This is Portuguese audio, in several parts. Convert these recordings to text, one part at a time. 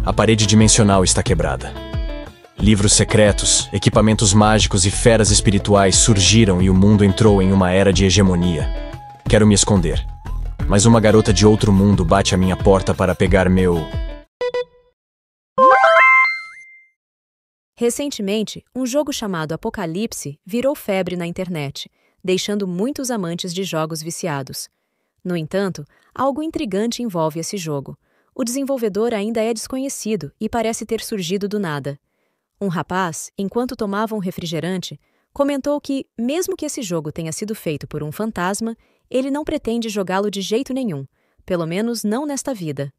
A parede dimensional está quebrada. Livros secretos, equipamentos mágicos e feras espirituais surgiram e o mundo entrou em uma era de hegemonia. Quero me esconder, mas uma garota de outro mundo bate à minha porta para pegar meu... Recentemente, um jogo chamado Apocalipse virou febre na internet, deixando muitos amantes de jogos viciados. No entanto, algo intrigante envolve esse jogo. O desenvolvedor ainda é desconhecido e parece ter surgido do nada. Um rapaz, enquanto tomava um refrigerante, comentou que, mesmo que esse jogo tenha sido feito por um fantasma, ele não pretende jogá-lo de jeito nenhum, pelo menos não nesta vida.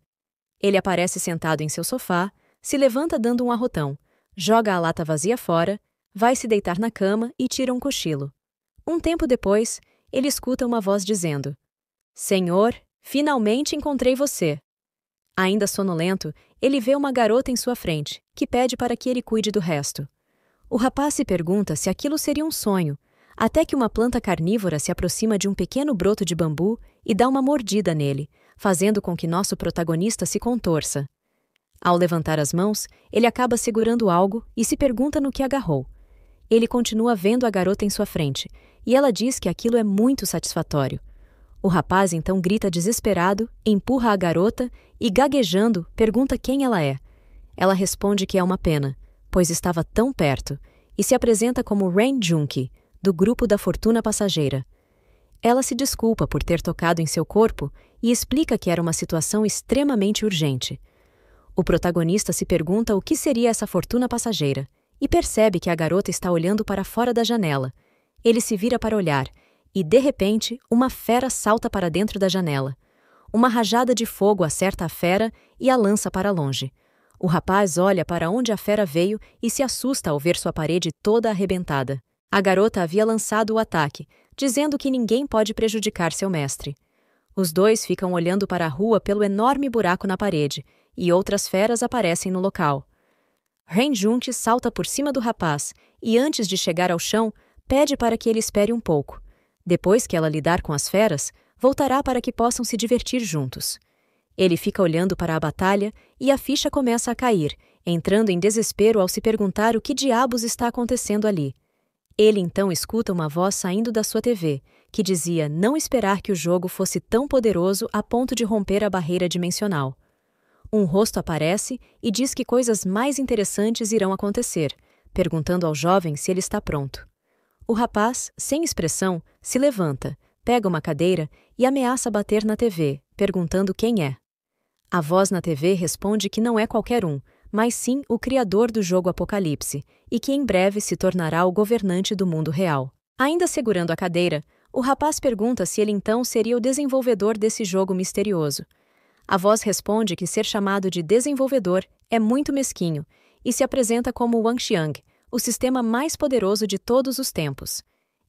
Ele aparece sentado em seu sofá, se levanta dando um arrotão, joga a lata vazia fora, vai se deitar na cama e tira um cochilo. Um tempo depois, ele escuta uma voz dizendo: "Senhor, finalmente encontrei você." Ainda sonolento, ele vê uma garota em sua frente, que pede para que ele cuide do resto. O rapaz se pergunta se aquilo seria um sonho, até que uma planta carnívora se aproxima de um pequeno broto de bambu e dá uma mordida nele, fazendo com que nosso protagonista se contorça. Ao levantar as mãos, ele acaba segurando algo e se pergunta no que agarrou. Ele continua vendo a garota em sua frente, e ela diz que aquilo é muito satisfatório. O rapaz então grita desesperado, empurra a garota e, gaguejando, pergunta quem ela é. Ela responde que é uma pena, pois estava tão perto, e se apresenta como Rain Junkie, do grupo da Fortuna Passageira. Ela se desculpa por ter tocado em seu corpo e explica que era uma situação extremamente urgente. O protagonista se pergunta o que seria essa fortuna passageira e percebe que a garota está olhando para fora da janela. Ele se vira para olhar e, de repente, uma fera salta para dentro da janela. Uma rajada de fogo acerta a fera e a lança para longe. O rapaz olha para onde a fera veio e se assusta ao ver sua parede toda arrebentada. A garota havia lançado o ataque, dizendo que ninguém pode prejudicar seu mestre. Os dois ficam olhando para a rua pelo enorme buraco na parede, e outras feras aparecem no local. Rain Junkie salta por cima do rapaz e, antes de chegar ao chão, pede para que ele espere um pouco. Depois que ela lidar com as feras, voltará para que possam se divertir juntos. Ele fica olhando para a batalha e a ficha começa a cair, entrando em desespero ao se perguntar o que diabos está acontecendo ali. Ele então escuta uma voz saindo da sua TV, que dizia não esperar que o jogo fosse tão poderoso a ponto de romper a barreira dimensional. Um rosto aparece e diz que coisas mais interessantes irão acontecer, perguntando ao jovem se ele está pronto. O rapaz, sem expressão, se levanta, pega uma cadeira e ameaça bater na TV, perguntando quem é. A voz na TV responde que não é qualquer um, mas sim o criador do jogo Apocalipse, e que em breve se tornará o governante do mundo real. Ainda segurando a cadeira, o rapaz pergunta se ele então seria o desenvolvedor desse jogo misterioso. A voz responde que ser chamado de desenvolvedor é muito mesquinho e se apresenta como Wang Xiang, o sistema mais poderoso de todos os tempos.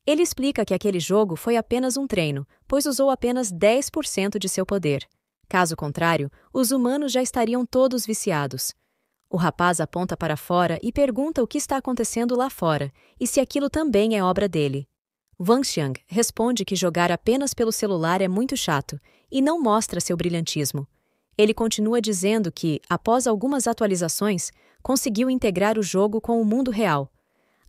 Ele explica que aquele jogo foi apenas um treino, pois usou apenas 10% de seu poder. Caso contrário, os humanos já estariam todos viciados. O rapaz aponta para fora e pergunta o que está acontecendo lá fora e se aquilo também é obra dele. Wang Xiang responde que jogar apenas pelo celular é muito chato e não mostra seu brilhantismo. Ele continua dizendo que, após algumas atualizações, conseguiu integrar o jogo com o mundo real.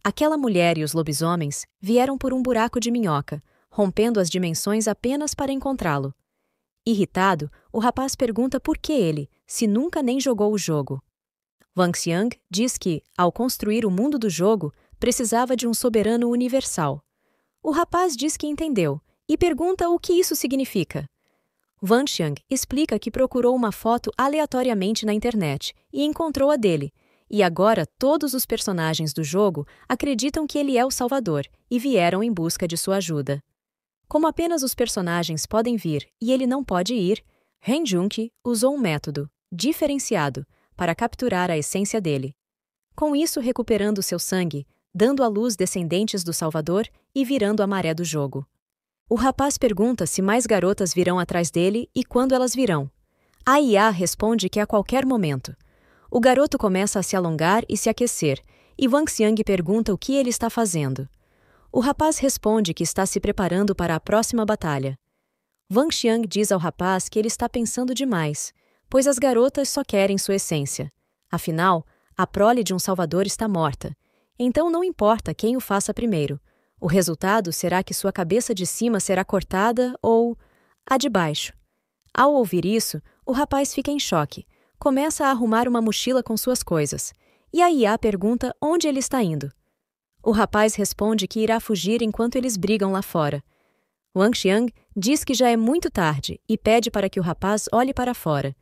Aquela mulher e os lobisomens vieram por um buraco de minhoca, rompendo as dimensões apenas para encontrá-lo. Irritado, o rapaz pergunta por que ele, se nunca nem jogou o jogo. Wang Xiang diz que, ao construir o mundo do jogo, precisava de um soberano universal. O rapaz diz que entendeu e pergunta o que isso significa. Wang Xiang explica que procurou uma foto aleatoriamente na internet e encontrou a dele, e agora todos os personagens do jogo acreditam que ele é o Salvador e vieram em busca de sua ajuda. Como apenas os personagens podem vir e ele não pode ir, Rain Junkie usou um método, diferenciado, para capturar a essência dele. Com isso recuperando seu sangue, dando à luz descendentes do Salvador e virando a maré do jogo. O rapaz pergunta se mais garotas virão atrás dele e quando elas virão. A IA responde que a qualquer momento. O garoto começa a se alongar e se aquecer, e Wang Xiang pergunta o que ele está fazendo. O rapaz responde que está se preparando para a próxima batalha. Wang Xiang diz ao rapaz que ele está pensando demais, pois as garotas só querem sua essência. Afinal, a prole de um salvador está morta. Então não importa quem o faça primeiro. O resultado será que sua cabeça de cima será cortada ou a de baixo. Ao ouvir isso, o rapaz fica em choque. Começa a arrumar uma mochila com suas coisas. E a IA pergunta onde ele está indo. O rapaz responde que irá fugir enquanto eles brigam lá fora. Wang Xiang diz que já é muito tarde e pede para que o rapaz olhe para fora.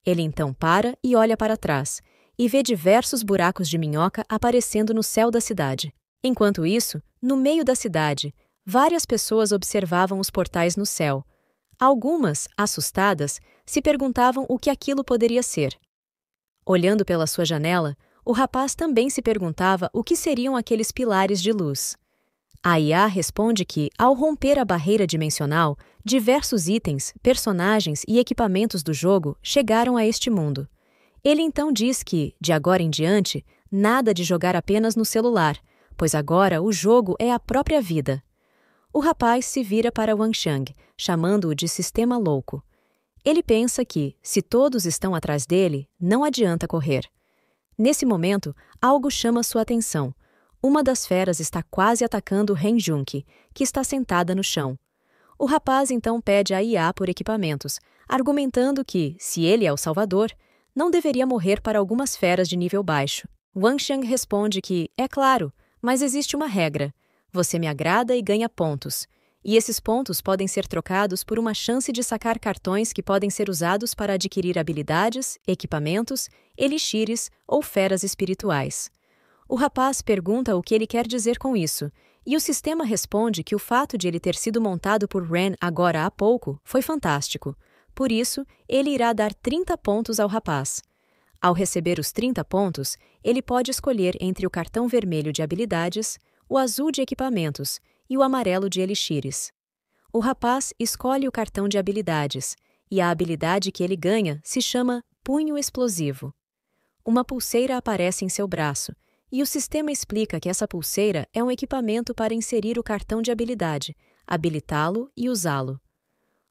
Ele então para e olha para trás, e vê diversos buracos de minhoca aparecendo no céu da cidade. Enquanto isso, no meio da cidade, várias pessoas observavam os portais no céu. Algumas, assustadas, se perguntavam o que aquilo poderia ser. Olhando pela sua janela, o rapaz também se perguntava o que seriam aqueles pilares de luz. A IA responde que, ao romper a barreira dimensional, diversos itens, personagens e equipamentos do jogo chegaram a este mundo. Ele então diz que, de agora em diante, nada de jogar apenas no celular, pois agora o jogo é a própria vida. O rapaz se vira para Wang Xiang, chamando-o de sistema louco. Ele pensa que, se todos estão atrás dele, não adianta correr. Nesse momento, algo chama sua atenção. Uma das feras está quase atacando Ren Junqi, que está sentada no chão. O rapaz então pede à IA por equipamentos, argumentando que, se ele é o salvador, não deveria morrer para algumas feras de nível baixo. Wang Xiang responde que, é claro, mas existe uma regra. Você me agrada e ganha pontos. E esses pontos podem ser trocados por uma chance de sacar cartões que podem ser usados para adquirir habilidades, equipamentos, elixires ou feras espirituais. O rapaz pergunta o que ele quer dizer com isso, e o sistema responde que o fato de ele ter sido montado por Ren agora há pouco foi fantástico. Por isso, ele irá dar 30 pontos ao rapaz. Ao receber os 30 pontos, ele pode escolher entre o cartão vermelho de habilidades, o azul de equipamentos e o amarelo de elixires. O rapaz escolhe o cartão de habilidades, e a habilidade que ele ganha se chama Punho Explosivo. Uma pulseira aparece em seu braço, e o sistema explica que essa pulseira é um equipamento para inserir o cartão de habilidade, habilitá-lo e usá-lo.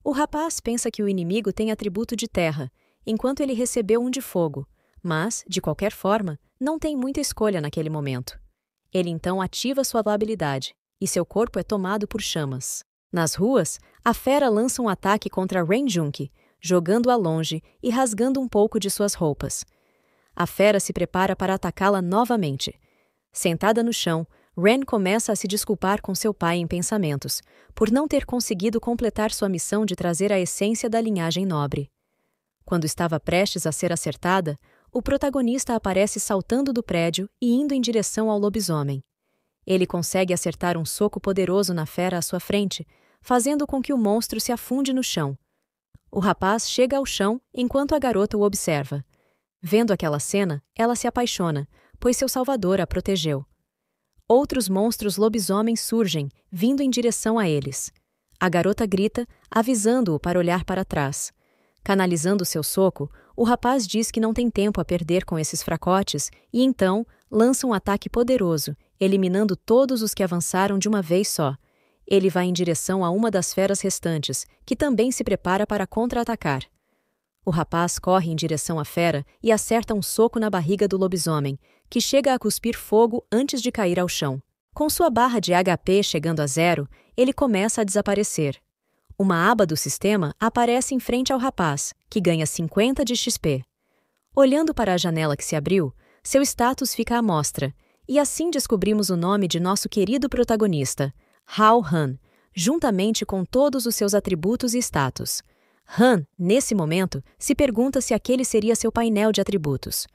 O rapaz pensa que o inimigo tem atributo de terra, enquanto ele recebeu um de fogo, mas, de qualquer forma, não tem muita escolha naquele momento. Ele então ativa sua habilidade, e seu corpo é tomado por chamas. Nas ruas, a fera lança um ataque contra Ren Junqi, jogando-a longe e rasgando um pouco de suas roupas. A fera se prepara para atacá-la novamente. Sentada no chão, Ren começa a se desculpar com seu pai em pensamentos, por não ter conseguido completar sua missão de trazer a essência da linhagem nobre. Quando estava prestes a ser acertada, o protagonista aparece saltando do prédio e indo em direção ao lobisomem. Ele consegue acertar um soco poderoso na fera à sua frente, fazendo com que o monstro se afunde no chão. O rapaz chega ao chão enquanto a garota o observa. Vendo aquela cena, ela se apaixona, pois seu salvador a protegeu. Outros monstros lobisomens surgem, vindo em direção a eles. A garota grita, avisando-o para olhar para trás. Canalizando seu soco, o rapaz diz que não tem tempo a perder com esses fracotes e então lança um ataque poderoso, eliminando todos os que avançaram de uma vez só. Ele vai em direção a uma das feras restantes, que também se prepara para contra-atacar. O rapaz corre em direção à fera e acerta um soco na barriga do lobisomem, que chega a cuspir fogo antes de cair ao chão. Com sua barra de HP chegando a 0, ele começa a desaparecer. Uma aba do sistema aparece em frente ao rapaz, que ganha 50 de XP. Olhando para a janela que se abriu, seu status fica à mostra, e assim descobrimos o nome de nosso querido protagonista, Hao Han, juntamente com todos os seus atributos e status. Han, nesse momento, se pergunta se aquele seria seu painel de atributos.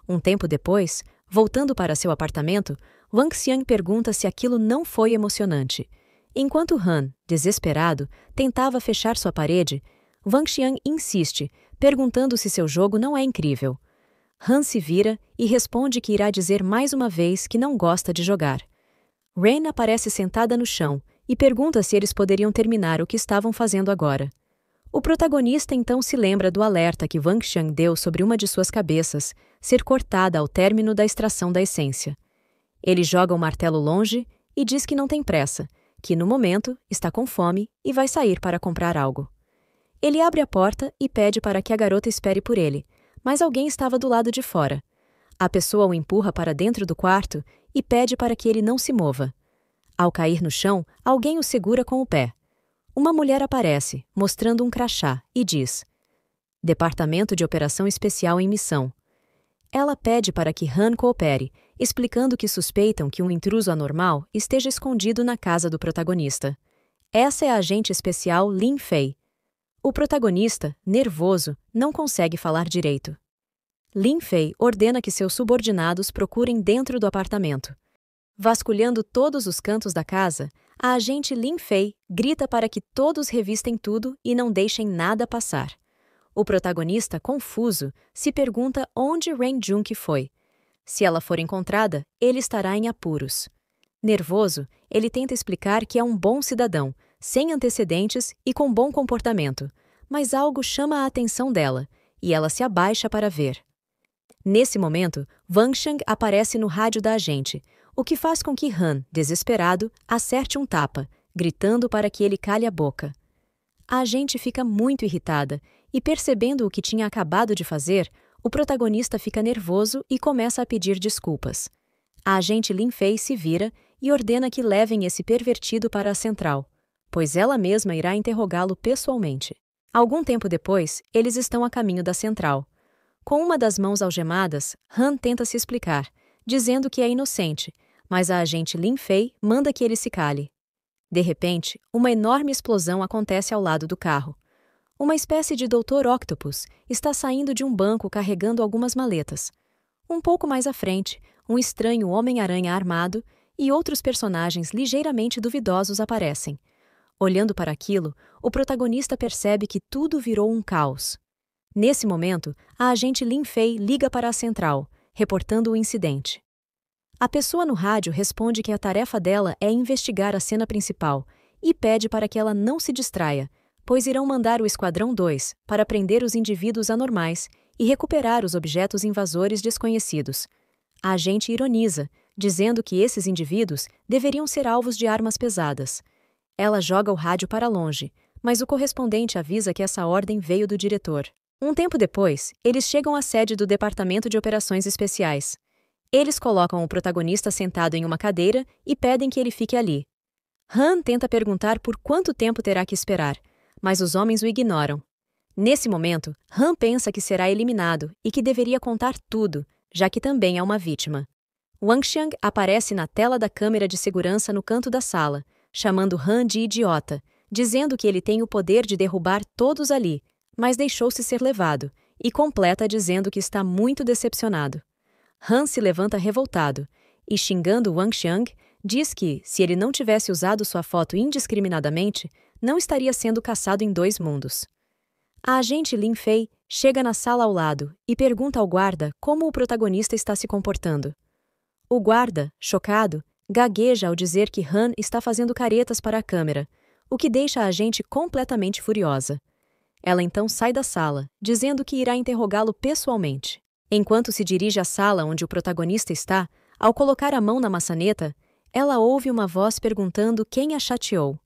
Um tempo depois, voltando para seu apartamento, Wang Xiang pergunta se aquilo não foi emocionante. Enquanto Han, desesperado, tentava fechar sua parede, Wang Xiang insiste, perguntando se seu jogo não é incrível. Han se vira e responde que irá dizer mais uma vez que não gosta de jogar. Ren aparece sentada no chão e pergunta se eles poderiam terminar o que estavam fazendo agora. O protagonista então se lembra do alerta que Wang Xiang deu sobre uma de suas cabeças ser cortada ao término da extração da essência. Ele joga o martelo longe e diz que não tem pressa, que no momento está com fome e vai sair para comprar algo. Ele abre a porta e pede para que a garota espere por ele, mas alguém estava do lado de fora. A pessoa o empurra para dentro do quarto e pede para que ele não se mova. Ao cair no chão, alguém o segura com o pé. Uma mulher aparece, mostrando um crachá, e diz: Departamento de Operação Especial em Missão. Ela pede para que Han coopere, explicando que suspeitam que um intruso anormal esteja escondido na casa do protagonista. Essa é a agente especial Lin Fei. O protagonista, nervoso, não consegue falar direito. Lin Fei ordena que seus subordinados procurem dentro do apartamento. Vasculhando todos os cantos da casa, a agente Lin Fei grita para que todos revistem tudo e não deixem nada passar. O protagonista, confuso, se pergunta onde Ren Junk foi. Se ela for encontrada, ele estará em apuros. Nervoso, ele tenta explicar que é um bom cidadão, sem antecedentes e com bom comportamento, mas algo chama a atenção dela, e ela se abaixa para ver. Nesse momento, Wang Xiang aparece no rádio da agente, o que faz com que Han, desesperado, acerte um tapa, gritando para que ele cale a boca. A agente fica muito irritada e, percebendo o que tinha acabado de fazer, o protagonista fica nervoso e começa a pedir desculpas. A agente Lin Fei se vira e ordena que levem esse pervertido para a central, pois ela mesma irá interrogá-lo pessoalmente. Algum tempo depois, eles estão a caminho da central. Com uma das mãos algemadas, Han tenta se explicar, dizendo que é inocente, mas a agente Lin Fei manda que ele se cale. De repente, uma enorme explosão acontece ao lado do carro. Uma espécie de Dr. Octopus está saindo de um banco carregando algumas maletas. Um pouco mais à frente, um estranho Homem-Aranha armado e outros personagens ligeiramente duvidosos aparecem. Olhando para aquilo, o protagonista percebe que tudo virou um caos. Nesse momento, a agente Lin Fei liga para a central, reportando o incidente. A pessoa no rádio responde que a tarefa dela é investigar a cena principal e pede para que ela não se distraia, pois irão mandar o Esquadrão 2 para prender os indivíduos anormais e recuperar os objetos invasores desconhecidos. A agente ironiza, dizendo que esses indivíduos deveriam ser alvos de armas pesadas. Ela joga o rádio para longe, mas o correspondente avisa que essa ordem veio do diretor. Um tempo depois, eles chegam à sede do Departamento de Operações Especiais. Eles colocam o protagonista sentado em uma cadeira e pedem que ele fique ali. Han tenta perguntar por quanto tempo terá que esperar, mas os homens o ignoram. Nesse momento, Han pensa que será eliminado e que deveria contar tudo, já que também é uma vítima. Wang Xiang aparece na tela da câmera de segurança no canto da sala, chamando Han de idiota, dizendo que ele tem o poder de derrubar todos ali, mas deixou-se ser levado, e completa dizendo que está muito decepcionado. Han se levanta revoltado, e xingando Wang Xiang, diz que, se ele não tivesse usado sua foto indiscriminadamente, não estaria sendo caçado em 2 mundos. A agente Lin Fei chega na sala ao lado e pergunta ao guarda como o protagonista está se comportando. O guarda, chocado, gagueja ao dizer que Han está fazendo caretas para a câmera, o que deixa a agente completamente furiosa. Ela então sai da sala, dizendo que irá interrogá-lo pessoalmente. Enquanto se dirige à sala onde o protagonista está, ao colocar a mão na maçaneta, ela ouve uma voz perguntando quem a chateou.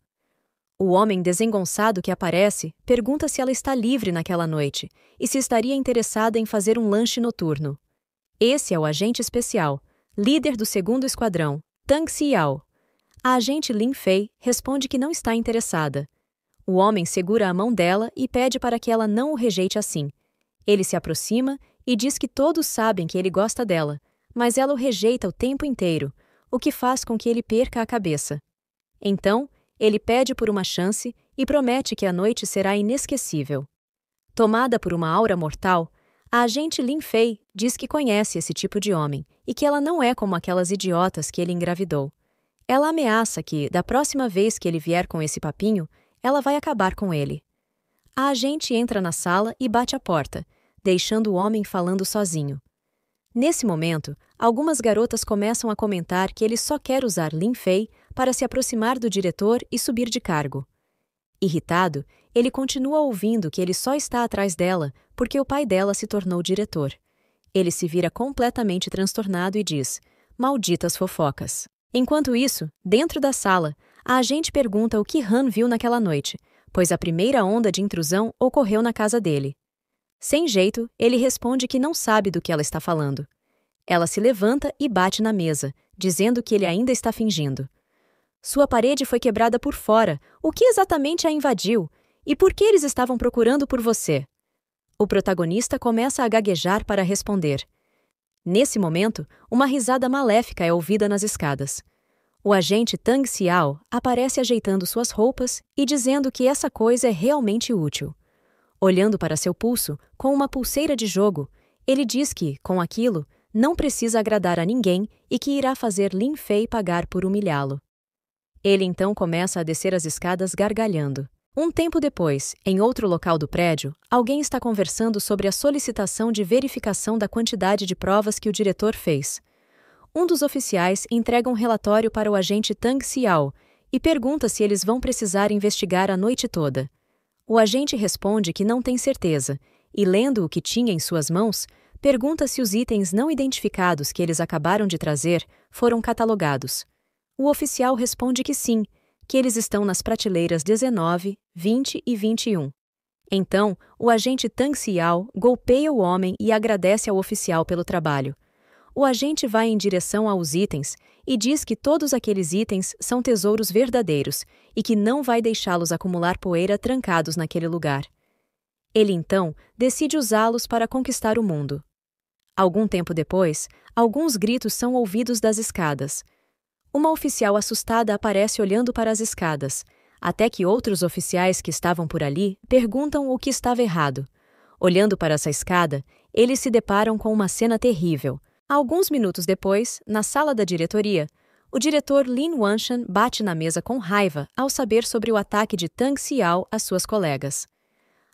O homem desengonçado que aparece pergunta se ela está livre naquela noite e se estaria interessada em fazer um lanche noturno. Esse é o agente especial, líder do 2º Esquadrão, Tang Xiao. A agente Lin Fei responde que não está interessada. O homem segura a mão dela e pede para que ela não o rejeite assim. Ele se aproxima e diz que todos sabem que ele gosta dela, mas ela o rejeita o tempo inteiro, o que faz com que ele perca a cabeça. Então, ele pede por uma chance e promete que a noite será inesquecível. Tomada por uma aura mortal, a agente Lin Fei diz que conhece esse tipo de homem e que ela não é como aquelas idiotas que ele engravidou. Ela ameaça que, da próxima vez que ele vier com esse papinho, ela vai acabar com ele. A agente entra na sala e bate a porta, deixando o homem falando sozinho. Nesse momento, algumas garotas começam a comentar que ele só quer usar Lin Fei para se aproximar do diretor e subir de cargo. Irritado, ele continua ouvindo que ele só está atrás dela porque o pai dela se tornou diretor. Ele se vira completamente transtornado e diz: "Malditas fofocas." Enquanto isso, dentro da sala, a agente pergunta o que Han viu naquela noite, pois a primeira onda de intrusão ocorreu na casa dele. Sem jeito, ele responde que não sabe do que ela está falando. Ela se levanta e bate na mesa, dizendo que ele ainda está fingindo. Sua parede foi quebrada por fora. O que exatamente a invadiu? E por que eles estavam procurando por você? O protagonista começa a gaguejar para responder. Nesse momento, uma risada maléfica é ouvida nas escadas. O agente Tang Xiao aparece ajeitando suas roupas e dizendo que essa coisa é realmente útil. Olhando para seu pulso, com uma pulseira de jogo, ele diz que, com aquilo, não precisa agradar a ninguém e que irá fazer Lin Fei pagar por humilhá-lo. Ele então começa a descer as escadas gargalhando. Um tempo depois, em outro local do prédio, alguém está conversando sobre a solicitação de verificação da quantidade de provas que o diretor fez. Um dos oficiais entrega um relatório para o agente Tang Xiao e pergunta se eles vão precisar investigar a noite toda. O agente responde que não tem certeza e, lendo o que tinha em suas mãos, pergunta se os itens não identificados que eles acabaram de trazer foram catalogados. O oficial responde que sim, que eles estão nas prateleiras 19, 20 e 21. Então, o agente Tang Xiao golpeia o homem e agradece ao oficial pelo trabalho. O agente vai em direção aos itens e diz que todos aqueles itens são tesouros verdadeiros e que não vai deixá-los acumular poeira trancados naquele lugar. Ele então decide usá-los para conquistar o mundo. Algum tempo depois, alguns gritos são ouvidos das escadas. Uma oficial assustada aparece olhando para as escadas, até que outros oficiais que estavam por ali perguntam o que estava errado. Olhando para essa escada, eles se deparam com uma cena terrível. Alguns minutos depois, na sala da diretoria, o diretor Lin Wanshan bate na mesa com raiva ao saber sobre o ataque de Tang Xiao às suas colegas.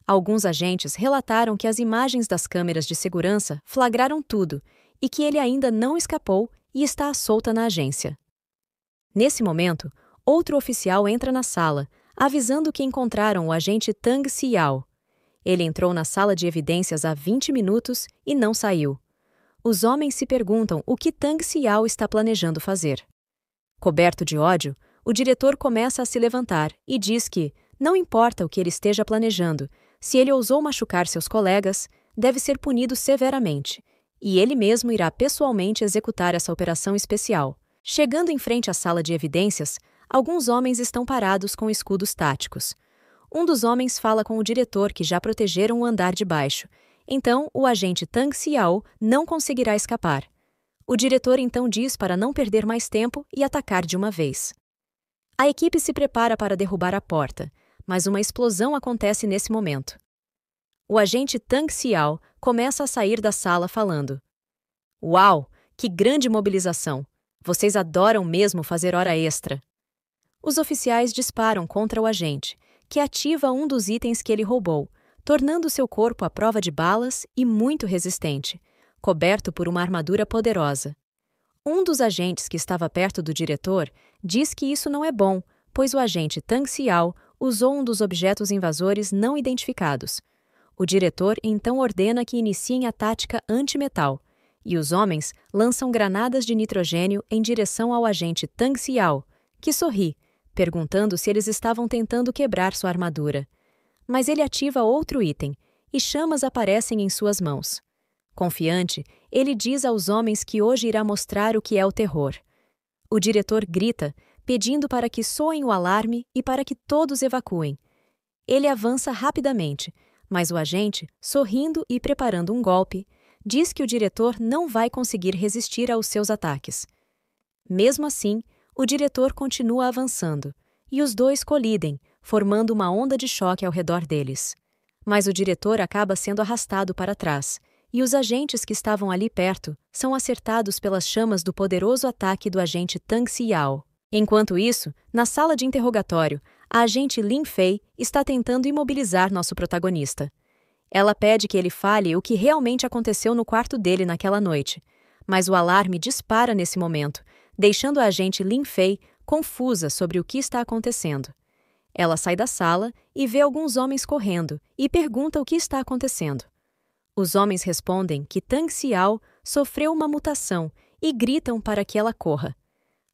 Alguns agentes relataram que as imagens das câmeras de segurança flagraram tudo e que ele ainda não escapou e está à solta na agência. Nesse momento, outro oficial entra na sala, avisando que encontraram o agente Tang Xiao. Ele entrou na sala de evidências há 20 minutos e não saiu. Os homens se perguntam o que Tang Xiao está planejando fazer. Coberto de ódio, o diretor começa a se levantar e diz que, não importa o que ele esteja planejando, se ele ousou machucar seus colegas, deve ser punido severamente, e ele mesmo irá pessoalmente executar essa operação especial. Chegando em frente à sala de evidências, alguns homens estão parados com escudos táticos. Um dos homens fala com o diretor que já protegeram o andar de baixo. Então, o agente Tang Xiao não conseguirá escapar. O diretor então diz para não perder mais tempo e atacar de uma vez. A equipe se prepara para derrubar a porta, mas uma explosão acontece nesse momento. O agente Tang Xiao começa a sair da sala falando: "Uau, que grande mobilização! Vocês adoram mesmo fazer hora extra." Os oficiais disparam contra o agente, que ativa um dos itens que ele roubou, tornando seu corpo à prova de balas e muito resistente, coberto por uma armadura poderosa. Um dos agentes que estava perto do diretor diz que isso não é bom, pois o agente Tang Xiao usou um dos objetos invasores não identificados. O diretor então ordena que iniciem a tática antimetal, e os homens lançam granadas de nitrogênio em direção ao agente Tang Xiao, que sorri, perguntando se eles estavam tentando quebrar sua armadura. Mas ele ativa outro item, e chamas aparecem em suas mãos. Confiante, ele diz aos homens que hoje irá mostrar o que é o terror. O diretor grita, pedindo para que soem o alarme e para que todos evacuem. Ele avança rapidamente, mas o agente, sorrindo e preparando um golpe, diz que o diretor não vai conseguir resistir aos seus ataques. Mesmo assim, o diretor continua avançando, e os dois colidem, formando uma onda de choque ao redor deles. Mas o diretor acaba sendo arrastado para trás, e os agentes que estavam ali perto são acertados pelas chamas do poderoso ataque do agente Tang Xiao. Enquanto isso, na sala de interrogatório, a agente Lin Fei está tentando imobilizar nosso protagonista. Ela pede que ele fale o que realmente aconteceu no quarto dele naquela noite, mas o alarme dispara nesse momento, deixando a agente Lin Fei confusa sobre o que está acontecendo. Ela sai da sala e vê alguns homens correndo e pergunta o que está acontecendo. Os homens respondem que Tang Xiao sofreu uma mutação e gritam para que ela corra.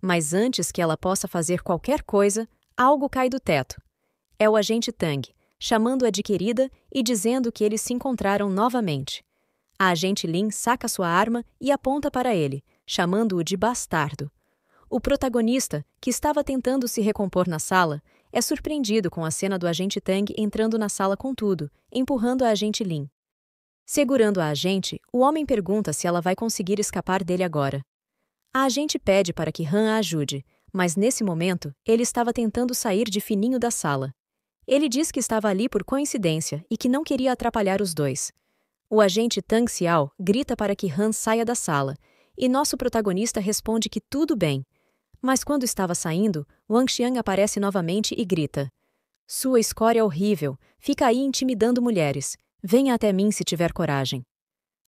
Mas antes que ela possa fazer qualquer coisa, algo cai do teto. É o agente Tang, chamando-a de querida e dizendo que eles se encontraram novamente. A agente Lin saca sua arma e aponta para ele, chamando-o de bastardo. O protagonista, que estava tentando se recompor na sala, é surpreendido com a cena do agente Tang entrando na sala com tudo, empurrando a agente Lin. Segurando a agente, o homem pergunta se ela vai conseguir escapar dele agora. A agente pede para que Han a ajude, mas nesse momento, ele estava tentando sair de fininho da sala. Ele diz que estava ali por coincidência e que não queria atrapalhar os dois. O agente Tang Xiao grita para que Han saia da sala, e nosso protagonista responde que tudo bem. Mas quando estava saindo, Wang Xiang aparece novamente e grita: "Sua escória é horrível, fica aí intimidando mulheres. Venha até mim se tiver coragem."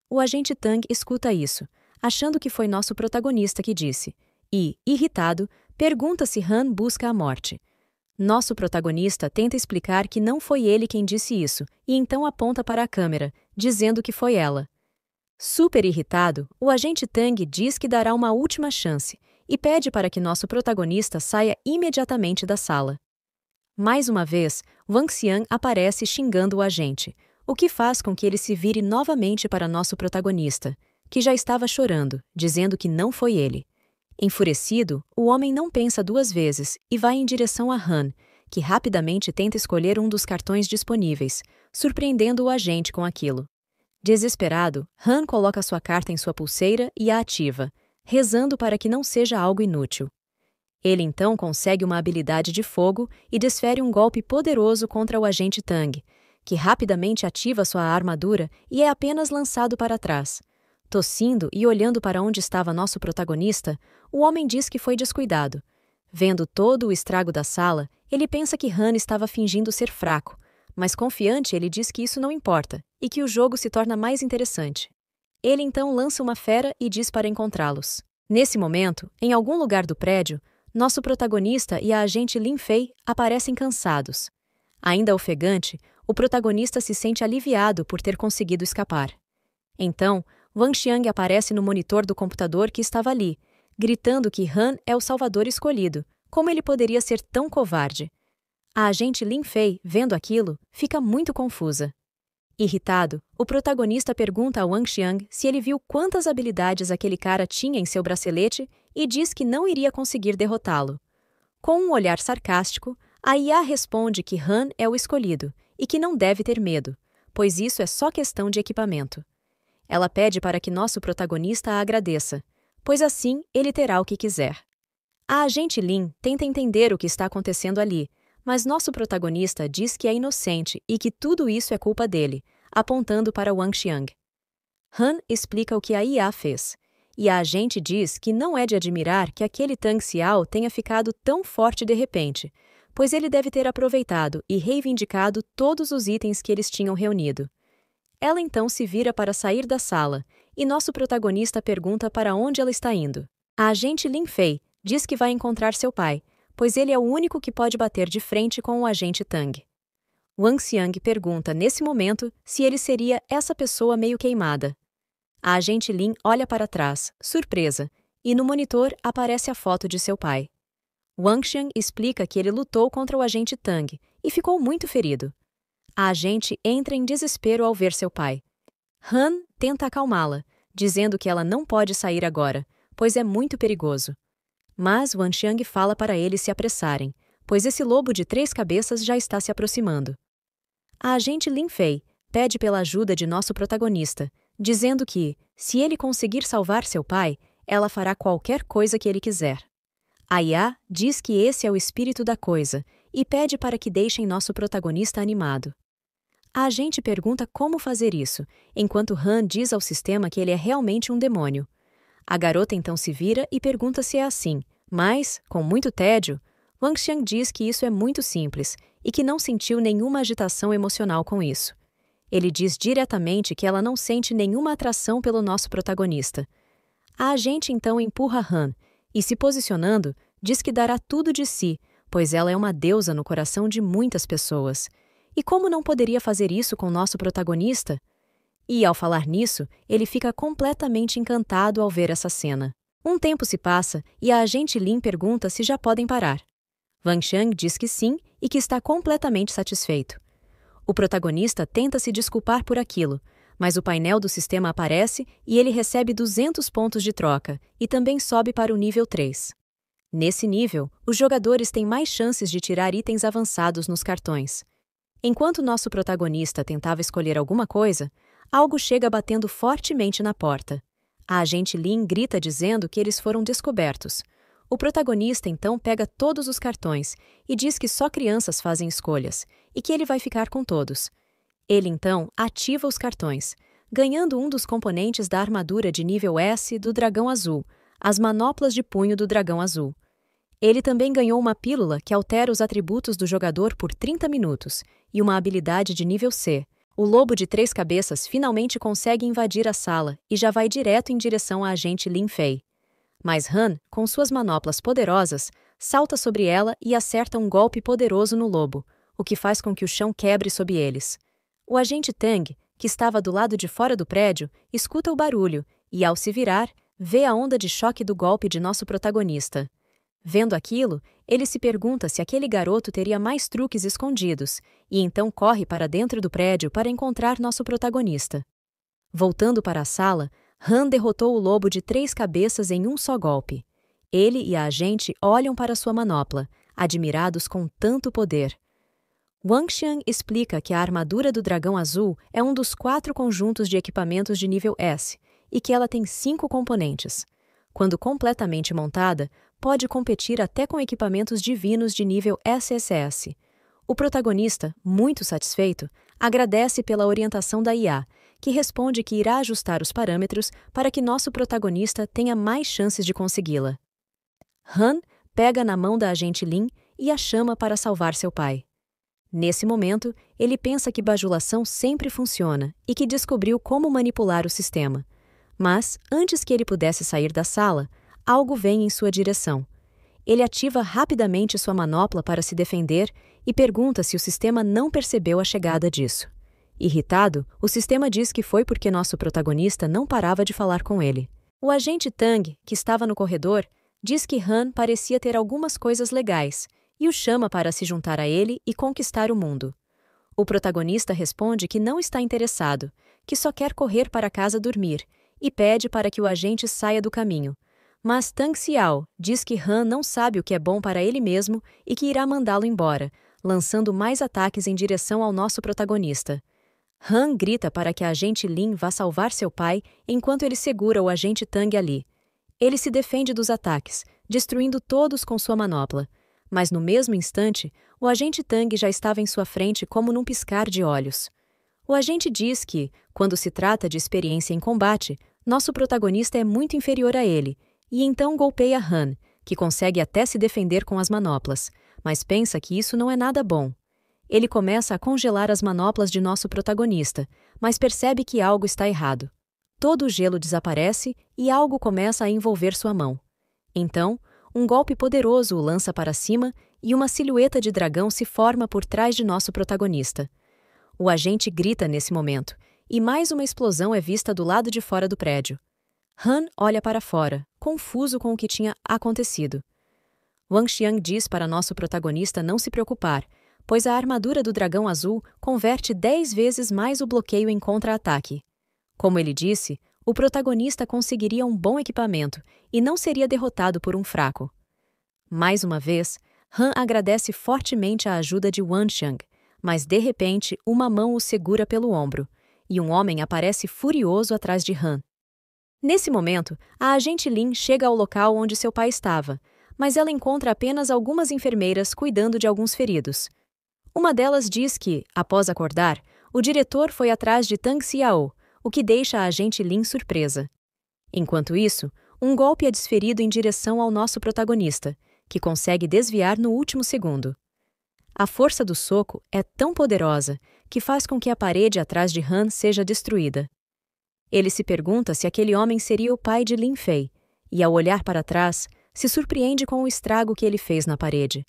O agente Tang escuta isso, achando que foi nosso protagonista que disse, e, irritado, pergunta se Han busca a morte. Nosso protagonista tenta explicar que não foi ele quem disse isso, e então aponta para a câmera, dizendo que foi ela. Super irritado, o agente Tang diz que dará uma última chance, e pede para que nosso protagonista saia imediatamente da sala. Mais uma vez, Wang Xiang aparece xingando o agente, o que faz com que ele se vire novamente para nosso protagonista, que já estava chorando, dizendo que não foi ele. Enfurecido, o homem não pensa duas vezes e vai em direção a Han, que rapidamente tenta escolher um dos cartões disponíveis, surpreendendo o agente com aquilo. Desesperado, Han coloca sua carta em sua pulseira e a ativa, rezando para que não seja algo inútil. Ele então consegue uma habilidade de fogo e desfere um golpe poderoso contra o agente Tang, que rapidamente ativa sua armadura e é apenas lançado para trás. Tossindo e olhando para onde estava nosso protagonista, o homem diz que foi descuidado. Vendo todo o estrago da sala, ele pensa que Han estava fingindo ser fraco, mas confiante ele diz que isso não importa e que o jogo se torna mais interessante. Ele então lança uma fera e diz para encontrá-los. Nesse momento, em algum lugar do prédio, nosso protagonista e a agente Lin Fei aparecem cansados. Ainda ofegante, o protagonista se sente aliviado por ter conseguido escapar. Então, Wang Xiang aparece no monitor do computador que estava ali, gritando que Han é o salvador escolhido. Como ele poderia ser tão covarde? A agente Lin Fei, vendo aquilo, fica muito confusa. Irritado, o protagonista pergunta a Wang Xiang se ele viu quantas habilidades aquele cara tinha em seu bracelete e diz que não iria conseguir derrotá-lo. Com um olhar sarcástico, a IA responde que Han é o escolhido e que não deve ter medo, pois isso é só questão de equipamento. Ela pede para que nosso protagonista a agradeça, pois assim ele terá o que quiser. A agente Lin tenta entender o que está acontecendo ali, mas nosso protagonista diz que é inocente e que tudo isso é culpa dele, apontando para Wang Xiang. Han explica o que a IA fez, e a agente diz que não é de admirar que aquele Tang Xiao tenha ficado tão forte de repente, pois ele deve ter aproveitado e reivindicado todos os itens que eles tinham reunido. Ela então se vira para sair da sala, e nosso protagonista pergunta para onde ela está indo. A agente Lin Fei diz que vai encontrar seu pai, pois ele é o único que pode bater de frente com o agente Tang. Wang Xiang pergunta nesse momento se ele seria essa pessoa meio queimada. A agente Lin olha para trás, surpresa, e no monitor aparece a foto de seu pai. Wang Xiang explica que ele lutou contra o agente Tang e ficou muito ferido. A agente entra em desespero ao ver seu pai. Han tenta acalmá-la, dizendo que ela não pode sair agora, pois é muito perigoso. Mas Wang Xiang fala para eles se apressarem, pois esse lobo de 3 cabeças já está se aproximando. A agente Lin Fei pede pela ajuda de nosso protagonista, dizendo que, se ele conseguir salvar seu pai, ela fará qualquer coisa que ele quiser. A IA diz que esse é o espírito da coisa e pede para que deixem nosso protagonista animado. A agente pergunta como fazer isso, enquanto Han diz ao sistema que ele é realmente um demônio. A garota então se vira e pergunta se é assim, mas, com muito tédio, Wang Xiang diz que isso é muito simples e que não sentiu nenhuma agitação emocional com isso. Ele diz diretamente que ela não sente nenhuma atração pelo nosso protagonista. A agente então empurra Han e, se posicionando, diz que dará tudo de si, pois ela é uma deusa no coração de muitas pessoas. E como não poderia fazer isso com nosso protagonista? E, ao falar nisso, ele fica completamente encantado ao ver essa cena. Um tempo se passa e a agente Lin pergunta se já podem parar. Wang Xiang diz que sim e que está completamente satisfeito. O protagonista tenta se desculpar por aquilo, Mas o painel do sistema aparece e ele recebe 200 pontos de troca e também sobe para o nível 3. Nesse nível, os jogadores têm mais chances de tirar itens avançados nos cartões. Enquanto nosso protagonista tentava escolher alguma coisa, algo chega batendo fortemente na porta. A agente Lin grita dizendo que eles foram descobertos. O protagonista então pega todos os cartões e diz que só crianças fazem escolhas e que ele vai ficar com todos. Ele então ativa os cartões, ganhando um dos componentes da armadura de nível S do Dragão Azul, as manoplas de punho do Dragão Azul. Ele também ganhou uma pílula que altera os atributos do jogador por 30 minutos e uma habilidade de nível C. O lobo de 3 cabeças finalmente consegue invadir a sala e já vai direto em direção à agente Lin Fei. Mas Han, com suas manoplas poderosas, salta sobre ela e acerta um golpe poderoso no lobo, o que faz com que o chão quebre sob eles. O agente Tang, que estava do lado de fora do prédio, escuta o barulho e, ao se virar, vê a onda de choque do golpe de nosso protagonista. Vendo aquilo, ele se pergunta se aquele garoto teria mais truques escondidos, e então corre para dentro do prédio para encontrar nosso protagonista. Voltando para a sala, Han derrotou o lobo de 3 cabeças em um só golpe. Ele e a agente olham para sua manopla, admirados com tanto poder. Wang Xiang explica que a armadura do Dragão Azul é um dos 4 conjuntos de equipamentos de nível S, e que ela tem 5 componentes. Quando completamente montada, pode competir até com equipamentos divinos de nível SSS. O protagonista, muito satisfeito, agradece pela orientação da IA, que responde que irá ajustar os parâmetros para que nosso protagonista tenha mais chances de consegui-la. Han pega na mão da agente Lin e a chama para salvar seu pai. Nesse momento, ele pensa que bajulação sempre funciona e que descobriu como manipular o sistema. Mas, antes que ele pudesse sair da sala, algo vem em sua direção. Ele ativa rapidamente sua manopla para se defender e pergunta se o sistema não percebeu a chegada disso. Irritado, o sistema diz que foi porque nosso protagonista não parava de falar com ele. O agente Tang, que estava no corredor, diz que Han parecia ter algumas coisas legais e o chama para se juntar a ele e conquistar o mundo. O protagonista responde que não está interessado, que só quer correr para casa dormir e pede para que o agente saia do caminho. Mas Tang Xiao diz que Han não sabe o que é bom para ele mesmo e que irá mandá-lo embora, lançando mais ataques em direção ao nosso protagonista. Han grita para que a agente Lin vá salvar seu pai enquanto ele segura o agente Tang ali. Ele se defende dos ataques, destruindo todos com sua manopla. Mas no mesmo instante, o agente Tang já estava em sua frente como num piscar de olhos. O agente diz que, quando se trata de experiência em combate, nosso protagonista é muito inferior a ele, e então golpeia Han, que consegue até se defender com as manoplas, mas pensa que isso não é nada bom. Ele começa a congelar as manoplas de nosso protagonista, mas percebe que algo está errado. Todo o gelo desaparece e algo começa a envolver sua mão. Então, um golpe poderoso o lança para cima e uma silhueta de dragão se forma por trás de nosso protagonista. O agente grita nesse momento, e mais uma explosão é vista do lado de fora do prédio. Han olha para fora, confuso com o que tinha acontecido. Wang Xiang diz para nosso protagonista não se preocupar, pois a armadura do Dragão Azul converte 10 vezes mais o bloqueio em contra-ataque. Como ele disse, o protagonista conseguiria um bom equipamento e não seria derrotado por um fraco. Mais uma vez, Han agradece fortemente a ajuda de Wang Xiang, mas de repente uma mão o segura pelo ombro, e um homem aparece furioso atrás de Han. Nesse momento, a agente Lin chega ao local onde seu pai estava, mas ela encontra apenas algumas enfermeiras cuidando de alguns feridos. Uma delas diz que, após acordar, o diretor foi atrás de Tang Xiao, o que deixa a agente Lin surpresa. Enquanto isso, um golpe é desferido em direção ao nosso protagonista, que consegue desviar no último segundo. A força do soco é tão poderosa que faz com que a parede atrás de Han seja destruída. Ele se pergunta se aquele homem seria o pai de Lin Fei, e ao olhar para trás, se surpreende com o estrago que ele fez na parede.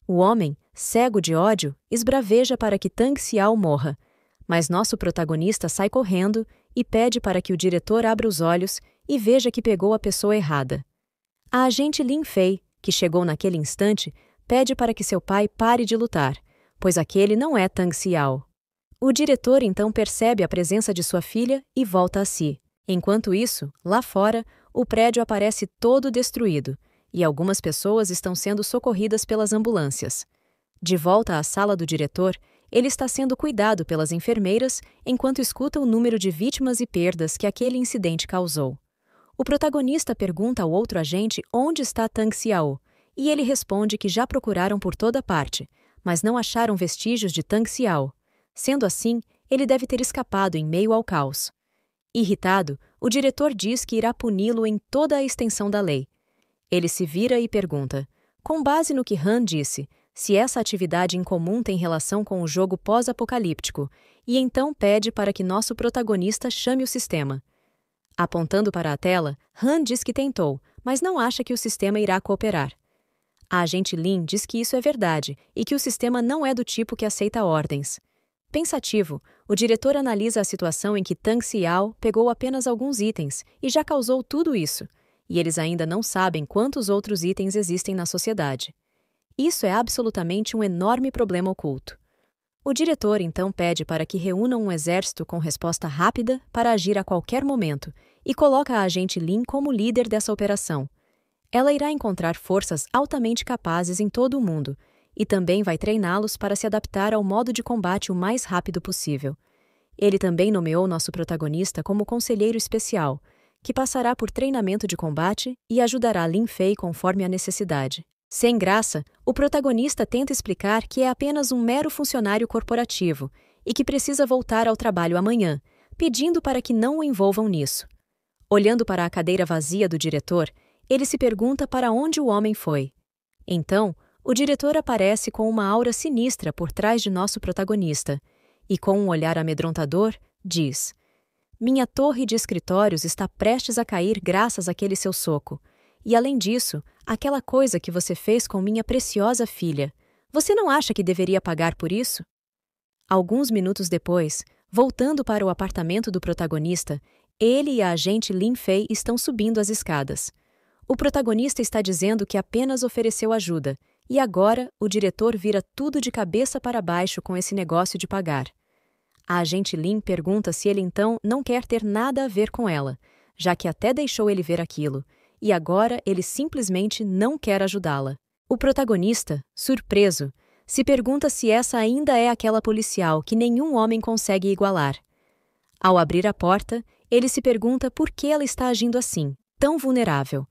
O homem, cego de ódio, esbraveja para que Tang Xiao morra, mas nosso protagonista sai correndo e pede para que o diretor abra os olhos e veja que pegou a pessoa errada. A agente Lin Fei, que chegou naquele instante, pede para que seu pai pare de lutar, pois aquele não é Tang Xiao. O diretor então percebe a presença de sua filha e volta a si. Enquanto isso, lá fora, o prédio aparece todo destruído, e algumas pessoas estão sendo socorridas pelas ambulâncias. De volta à sala do diretor, ele está sendo cuidado pelas enfermeiras enquanto escuta o número de vítimas e perdas que aquele incidente causou. O protagonista pergunta ao outro agente onde está Tang Xiao, e ele responde que já procuraram por toda parte, mas não acharam vestígios de Tang Xiao. Sendo assim, ele deve ter escapado em meio ao caos. Irritado, o diretor diz que irá puni-lo em toda a extensão da lei. Ele se vira e pergunta, com base no que Han disse, se essa atividade incomum tem relação com o jogo pós-apocalíptico, e então pede para que nosso protagonista chame o sistema. Apontando para a tela, Han diz que tentou, mas não acha que o sistema irá cooperar. A agente Lin diz que isso é verdade e que o sistema não é do tipo que aceita ordens. Pensativo, o diretor analisa a situação em que Tang Xiao pegou apenas alguns itens e já causou tudo isso, e eles ainda não sabem quantos outros itens existem na sociedade. Isso é absolutamente um enorme problema oculto. O diretor então pede para que reúnam um exército com resposta rápida para agir a qualquer momento e coloca a agente Lin como líder dessa operação. Ela irá encontrar forças altamente capazes em todo o mundo e também vai treiná-los para se adaptar ao modo de combate o mais rápido possível. Ele também nomeou nosso protagonista como conselheiro especial, que passará por treinamento de combate e ajudará Lin Fei conforme a necessidade. Sem graça, o protagonista tenta explicar que é apenas um mero funcionário corporativo e que precisa voltar ao trabalho amanhã, pedindo para que não o envolvam nisso. Olhando para a cadeira vazia do diretor, ele se pergunta para onde o homem foi. Então, o diretor aparece com uma aura sinistra por trás de nosso protagonista e, com um olhar amedrontador, diz: "Minha torre de escritórios está prestes a cair graças àquele seu soco. E, além disso, aquela coisa que você fez com minha preciosa filha. Você não acha que deveria pagar por isso?" Alguns minutos depois, voltando para o apartamento do protagonista, ele e a agente Lin Fei estão subindo as escadas. O protagonista está dizendo que apenas ofereceu ajuda, e agora o diretor vira tudo de cabeça para baixo com esse negócio de pagar. A agente Lin pergunta se ele então não quer ter nada a ver com ela, já que até deixou ele ver aquilo, e agora ele simplesmente não quer ajudá-la. O protagonista, surpreso, se pergunta se essa ainda é aquela policial que nenhum homem consegue igualar. Ao abrir a porta, ele se pergunta por que ela está agindo assim, tão vulnerável.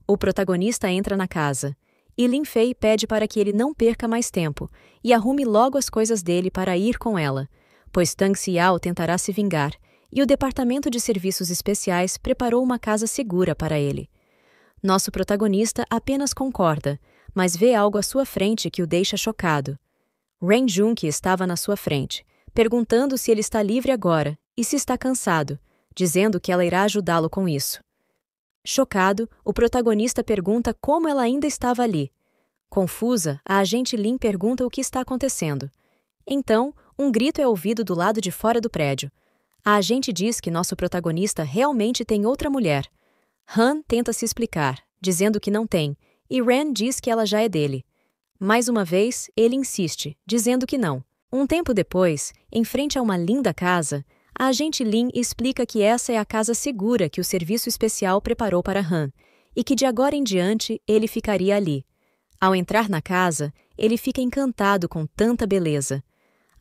O protagonista entra na casa, e Lin Fei pede para que ele não perca mais tempo e arrume logo as coisas dele para ir com ela, pois Tang Xiao tentará se vingar, e o Departamento de Serviços Especiais preparou uma casa segura para ele. Nosso protagonista apenas concorda, mas vê algo à sua frente que o deixa chocado. Ren Jun, que estava na sua frente, perguntando se ele está livre agora e se está cansado, dizendo que ela irá ajudá-lo com isso. Chocado, o protagonista pergunta como ela ainda estava ali. Confusa, a agente Lin pergunta o que está acontecendo. Então, um grito é ouvido do lado de fora do prédio. A agente diz que nosso protagonista realmente tem outra mulher. Han tenta se explicar, dizendo que não tem, e Ren diz que ela já é dele. Mais uma vez, ele insiste, dizendo que não. Um tempo depois, em frente a uma linda casa, a agente Lin explica que essa é a casa segura que o serviço especial preparou para Han, e que de agora em diante ele ficaria ali. Ao entrar na casa, ele fica encantado com tanta beleza.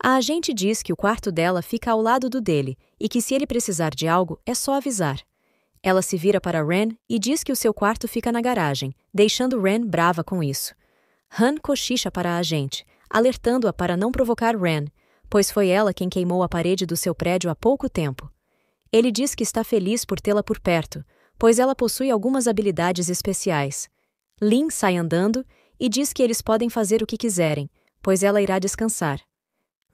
A agente diz que o quarto dela fica ao lado do dele e que se ele precisar de algo, é só avisar. Ela se vira para Ren e diz que o seu quarto fica na garagem, deixando Ren brava com isso. Han cochicha para a agente, alertando-a para não provocar Ren, pois foi ela quem queimou a parede do seu prédio há pouco tempo. Ele diz que está feliz por tê-la por perto, pois ela possui algumas habilidades especiais. Lin sai andando e diz que eles podem fazer o que quiserem, pois ela irá descansar.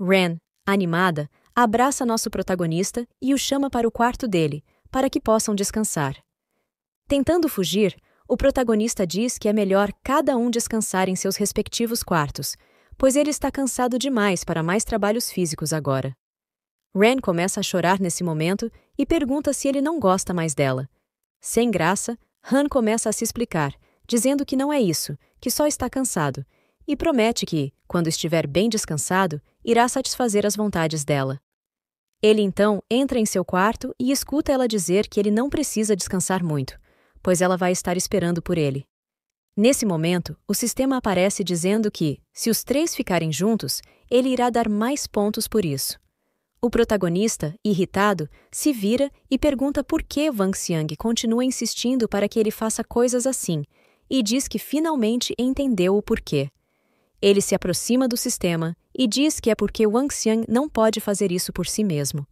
Ren, animada, abraça nosso protagonista e o chama para o quarto dele, para que possam descansar. Tentando fugir, o protagonista diz que é melhor cada um descansar em seus respectivos quartos, pois ele está cansado demais para mais trabalhos físicos agora. Ren começa a chorar nesse momento e pergunta se ele não gosta mais dela. Sem graça, Han começa a se explicar, dizendo que não é isso, que só está cansado, e promete que, quando estiver bem descansado, irá satisfazer as vontades dela. Ele então entra em seu quarto e escuta ela dizer que ele não precisa descansar muito, pois ela vai estar esperando por ele. Nesse momento, o sistema aparece dizendo que, se os três ficarem juntos, ele irá dar mais pontos por isso. O protagonista, irritado, se vira e pergunta por que Wang Xiang continua insistindo para que ele faça coisas assim, e diz que finalmente entendeu o porquê. Ele se aproxima do sistema e diz que é porque Wang Xiang não pode fazer isso por si mesmo.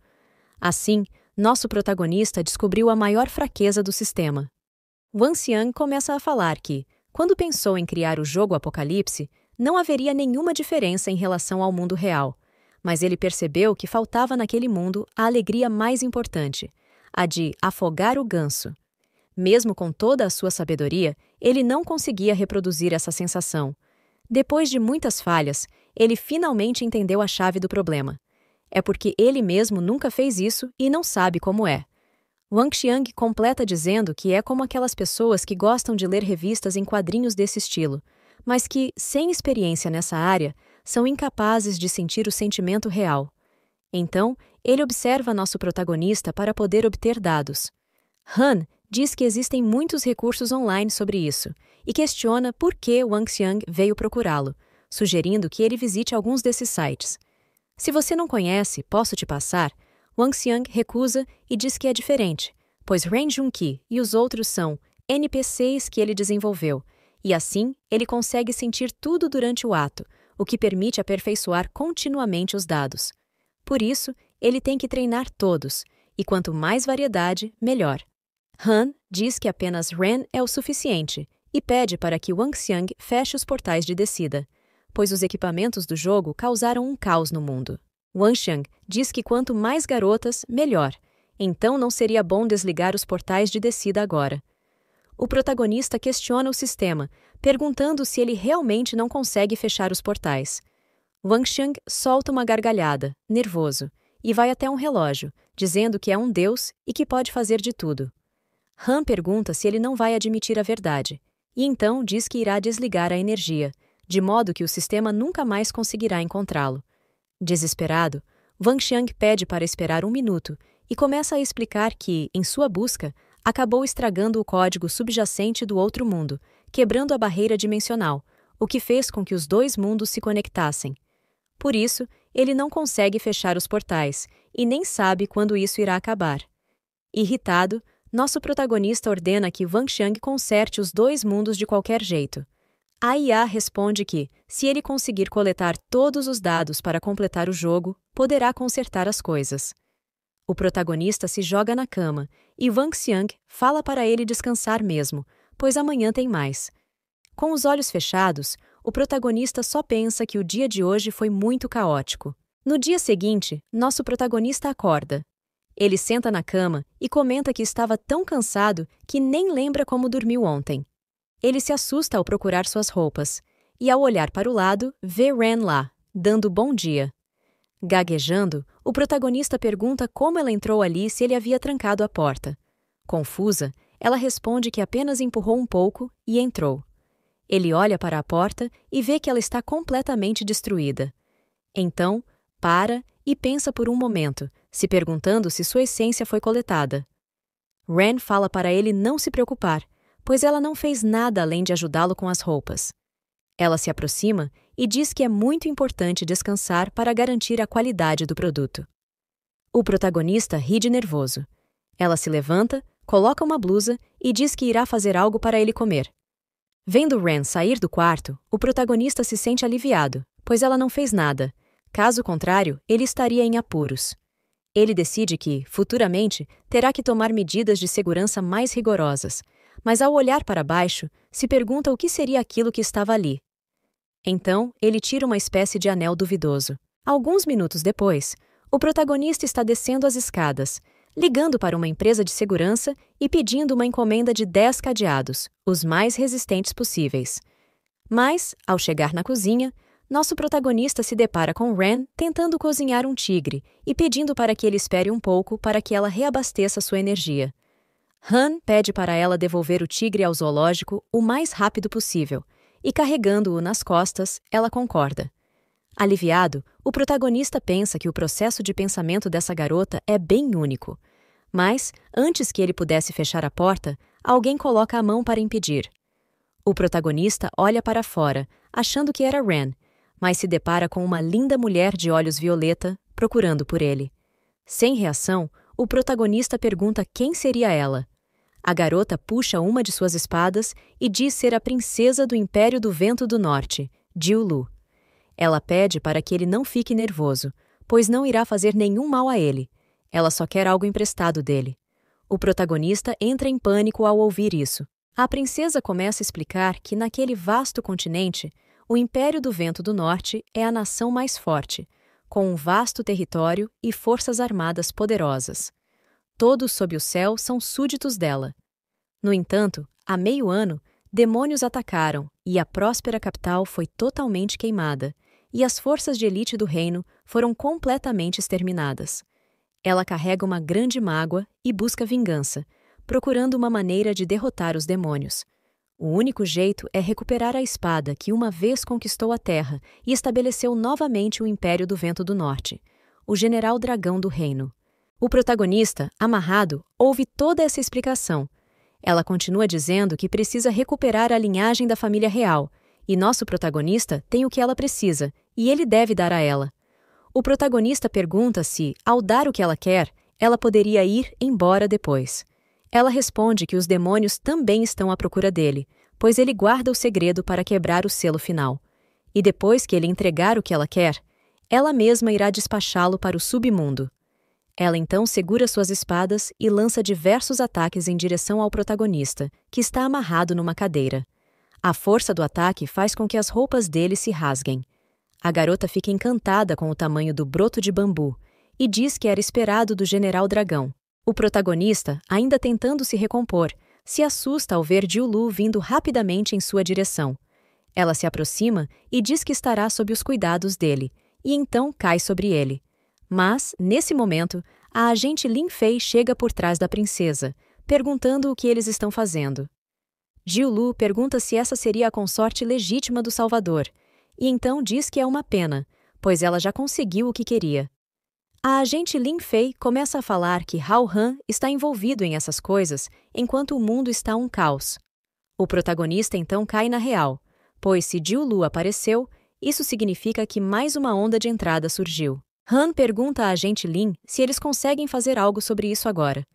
Assim, nosso protagonista descobriu a maior fraqueza do sistema. Wang Xiang começa a falar que, quando pensou em criar o jogo Apocalipse, não haveria nenhuma diferença em relação ao mundo real, mas ele percebeu que faltava naquele mundo a alegria mais importante, a de afogar o ganso. Mesmo com toda a sua sabedoria, ele não conseguia reproduzir essa sensação. Depois de muitas falhas, ele finalmente entendeu a chave do problema. É porque ele mesmo nunca fez isso e não sabe como é. Wang Xiang completa dizendo que é como aquelas pessoas que gostam de ler revistas em quadrinhos desse estilo, mas que, sem experiência nessa área, são incapazes de sentir o sentimento real. Então, ele observa nosso protagonista para poder obter dados. Han diz que existem muitos recursos online sobre isso e questiona por que Wang Xiang veio procurá-lo, sugerindo que ele visite alguns desses sites. Se você não conhece, posso te passar. Wang Xiang recusa e diz que é diferente, pois Ren Junqi e os outros são NPCs que ele desenvolveu, e assim ele consegue sentir tudo durante o ato, o que permite aperfeiçoar continuamente os dados. Por isso, ele tem que treinar todos, e quanto mais variedade, melhor. Han diz que apenas Ren é o suficiente e pede para que Wang Xiang feche os portais de descida, pois os equipamentos do jogo causaram um caos no mundo. Wang Xiang diz que quanto mais garotas, melhor, então não seria bom desligar os portais de descida agora. O protagonista questiona o sistema, perguntando se ele realmente não consegue fechar os portais. Wang Xiang solta uma gargalhada, nervoso, e vai até um relógio, dizendo que é um deus e que pode fazer de tudo. Han pergunta se ele não vai admitir a verdade, e então diz que irá desligar a energia, de modo que o sistema nunca mais conseguirá encontrá-lo. Desesperado, Wang Xiang pede para esperar 1 minuto e começa a explicar que, em sua busca, acabou estragando o código subjacente do outro mundo, quebrando a barreira dimensional, o que fez com que os dois mundos se conectassem. Por isso, ele não consegue fechar os portais e nem sabe quando isso irá acabar. Irritado, nosso protagonista ordena que Wang Xiang conserte os dois mundos de qualquer jeito. A IA responde que, se ele conseguir coletar todos os dados para completar o jogo, poderá consertar as coisas. O protagonista se joga na cama e Wang Xiang fala para ele descansar mesmo, pois amanhã tem mais. Com os olhos fechados, o protagonista só pensa que o dia de hoje foi muito caótico. No dia seguinte, nosso protagonista acorda. Ele senta na cama e comenta que estava tão cansado que nem lembra como dormiu ontem. Ele se assusta ao procurar suas roupas, e ao olhar para o lado, vê Ren lá, dando bom dia. Gaguejando, o protagonista pergunta como ela entrou ali se ele havia trancado a porta. Confusa, ela responde que apenas empurrou um pouco e entrou. Ele olha para a porta e vê que ela está completamente destruída. Então, para e pensa por um momento, se perguntando se sua essência foi coletada. Ren fala para ele não se preocupar, pois ela não fez nada além de ajudá-lo com as roupas. Ela se aproxima e diz que é muito importante descansar para garantir a qualidade do produto. O protagonista ri de nervoso. Ela se levanta, coloca uma blusa e diz que irá fazer algo para ele comer. Vendo Ren sair do quarto, o protagonista se sente aliviado, pois ela não fez nada. Caso contrário, ele estaria em apuros. Ele decide que, futuramente, terá que tomar medidas de segurança mais rigorosas, mas ao olhar para baixo, se pergunta o que seria aquilo que estava ali. Então, ele tira uma espécie de anel duvidoso. Alguns minutos depois, o protagonista está descendo as escadas, ligando para uma empresa de segurança e pedindo uma encomenda de 10 cadeados, os mais resistentes possíveis. Mas, ao chegar na cozinha, nosso protagonista se depara com Ren tentando cozinhar um tigre e pedindo para que ele espere um pouco para que ela reabasteça sua energia. Han pede para ela devolver o tigre ao zoológico o mais rápido possível, e carregando-o nas costas, ela concorda. Aliviado, o protagonista pensa que o processo de pensamento dessa garota é bem único. Mas, antes que ele pudesse fechar a porta, alguém coloca a mão para impedir. O protagonista olha para fora, achando que era Ren, mas se depara com uma linda mulher de olhos violeta, procurando por ele. Sem reação, o protagonista pergunta quem seria ela. A garota puxa uma de suas espadas e diz ser a princesa do Império do Vento do Norte, Jiulu. Ela pede para que ele não fique nervoso, pois não irá fazer nenhum mal a ele. Ela só quer algo emprestado dele. O protagonista entra em pânico ao ouvir isso. A princesa começa a explicar que naquele vasto continente, o Império do Vento do Norte é a nação mais forte, com um vasto território e forças armadas poderosas. Todos sob o céu são súditos dela. No entanto, há meio ano, demônios atacaram e a próspera capital foi totalmente queimada, e as forças de elite do reino foram completamente exterminadas. Ela carrega uma grande mágoa e busca vingança, procurando uma maneira de derrotar os demônios. O único jeito é recuperar a espada que uma vez conquistou a terra e estabeleceu novamente o Império do Vento do Norte, o General Dragão do Reino. O protagonista, amarrado, ouve toda essa explicação. Ela continua dizendo que precisa recuperar a linhagem da família real, e nosso protagonista tem o que ela precisa, e ele deve dar a ela. O protagonista pergunta se, ao dar o que ela quer, ela poderia ir embora depois. Ela responde que os demônios também estão à procura dele, pois ele guarda o segredo para quebrar o selo final. E depois que ele entregar o que ela quer, ela mesma irá despachá-lo para o submundo. Ela então segura suas espadas e lança diversos ataques em direção ao protagonista, que está amarrado numa cadeira. A força do ataque faz com que as roupas dele se rasguem. A garota fica encantada com o tamanho do broto de bambu e diz que era esperado do General Dragão. O protagonista, ainda tentando se recompor, se assusta ao ver Jiulu vindo rapidamente em sua direção. Ela se aproxima e diz que estará sob os cuidados dele, e então cai sobre ele. Mas, nesse momento, a agente Lin Fei chega por trás da princesa, perguntando o que eles estão fazendo. Jiulu pergunta se essa seria a consorte legítima do Salvador, e então diz que é uma pena, pois ela já conseguiu o que queria. A agente Lin Fei começa a falar que Hao Han está envolvido em essas coisas enquanto o mundo está um caos. O protagonista então cai na real, pois se Jiulu apareceu, isso significa que mais uma onda de entrada surgiu. Han pergunta à agente Lin se eles conseguem fazer algo sobre isso agora.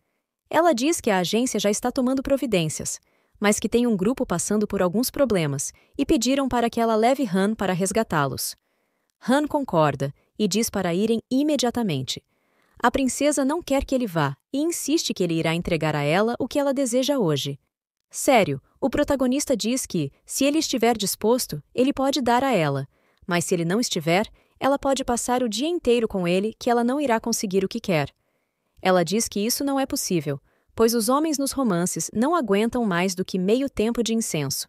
Ela diz que a agência já está tomando providências, mas que tem um grupo passando por alguns problemas e pediram para que ela leve Han para resgatá-los. Han concorda e diz para irem imediatamente. A princesa não quer que ele vá e insiste que ele irá entregar a ela o que ela deseja hoje. Sério, o protagonista diz que, se ele estiver disposto, ele pode dar a ela, mas se ele não estiver, ela pode passar o dia inteiro com ele que ela não irá conseguir o que quer. Ela diz que isso não é possível, pois os homens nos romances não aguentam mais do que meio tempo de incenso.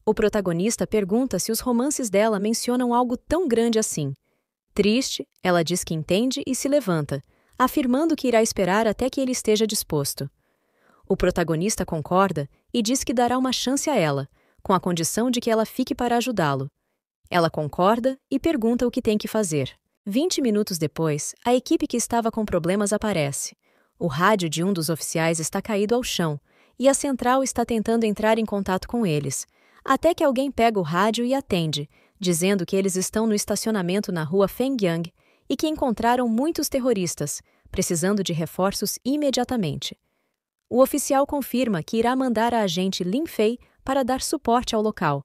O protagonista pergunta se os romances dela mencionam algo tão grande assim. Triste, ela diz que entende e se levanta, afirmando que irá esperar até que ele esteja disposto. O protagonista concorda e diz que dará uma chance a ela, com a condição de que ela fique para ajudá-lo. Ela concorda e pergunta o que tem que fazer. 20 minutos depois, a equipe que estava com problemas aparece. O rádio de um dos oficiais está caído ao chão, e a central está tentando entrar em contato com eles, até que alguém pega o rádio e atende, dizendo que eles estão no estacionamento na rua Fengyang e que encontraram muitos terroristas, precisando de reforços imediatamente. O oficial confirma que irá mandar a agente Lin Fei para dar suporte ao local.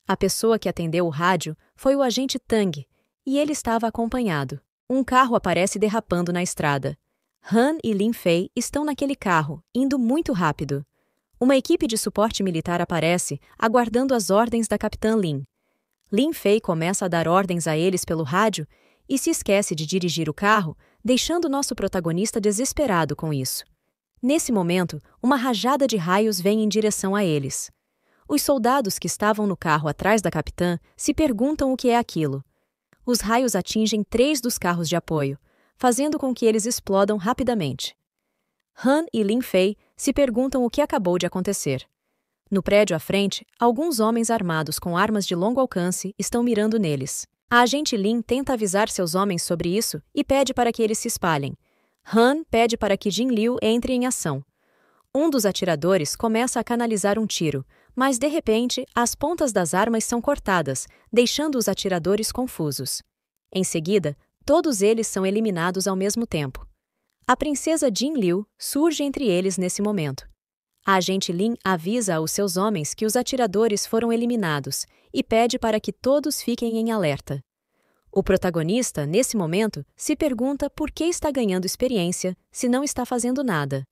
A pessoa que atendeu o rádio foi o agente Tang, e ele estava acompanhado. Um carro aparece derrapando na estrada. Han e Lin Fei estão naquele carro, indo muito rápido. Uma equipe de suporte militar aparece, aguardando as ordens da capitã Lin. Lin Fei começa a dar ordens a eles pelo rádio e se esquece de dirigir o carro, deixando nosso protagonista desesperado com isso. Nesse momento, uma rajada de raios vem em direção a eles. Os soldados que estavam no carro atrás da capitã se perguntam o que é aquilo. Os raios atingem 3 dos carros de apoio, fazendo com que eles explodam rapidamente. Han e Lin Fei se perguntam o que acabou de acontecer. No prédio à frente, alguns homens armados com armas de longo alcance estão mirando neles. A agente Lin tenta avisar seus homens sobre isso e pede para que eles se espalhem. Han pede para que Jin Liu entre em ação. Um dos atiradores começa a canalizar um tiro, mas de repente as pontas das armas são cortadas, deixando os atiradores confusos. Em seguida, todos eles são eliminados ao mesmo tempo. A princesa Jin Liu surge entre eles nesse momento. A agente Lin avisa aos seus homens que os atiradores foram eliminados e pede para que todos fiquem em alerta. O protagonista, nesse momento, se pergunta por que está ganhando experiência se não está fazendo nada.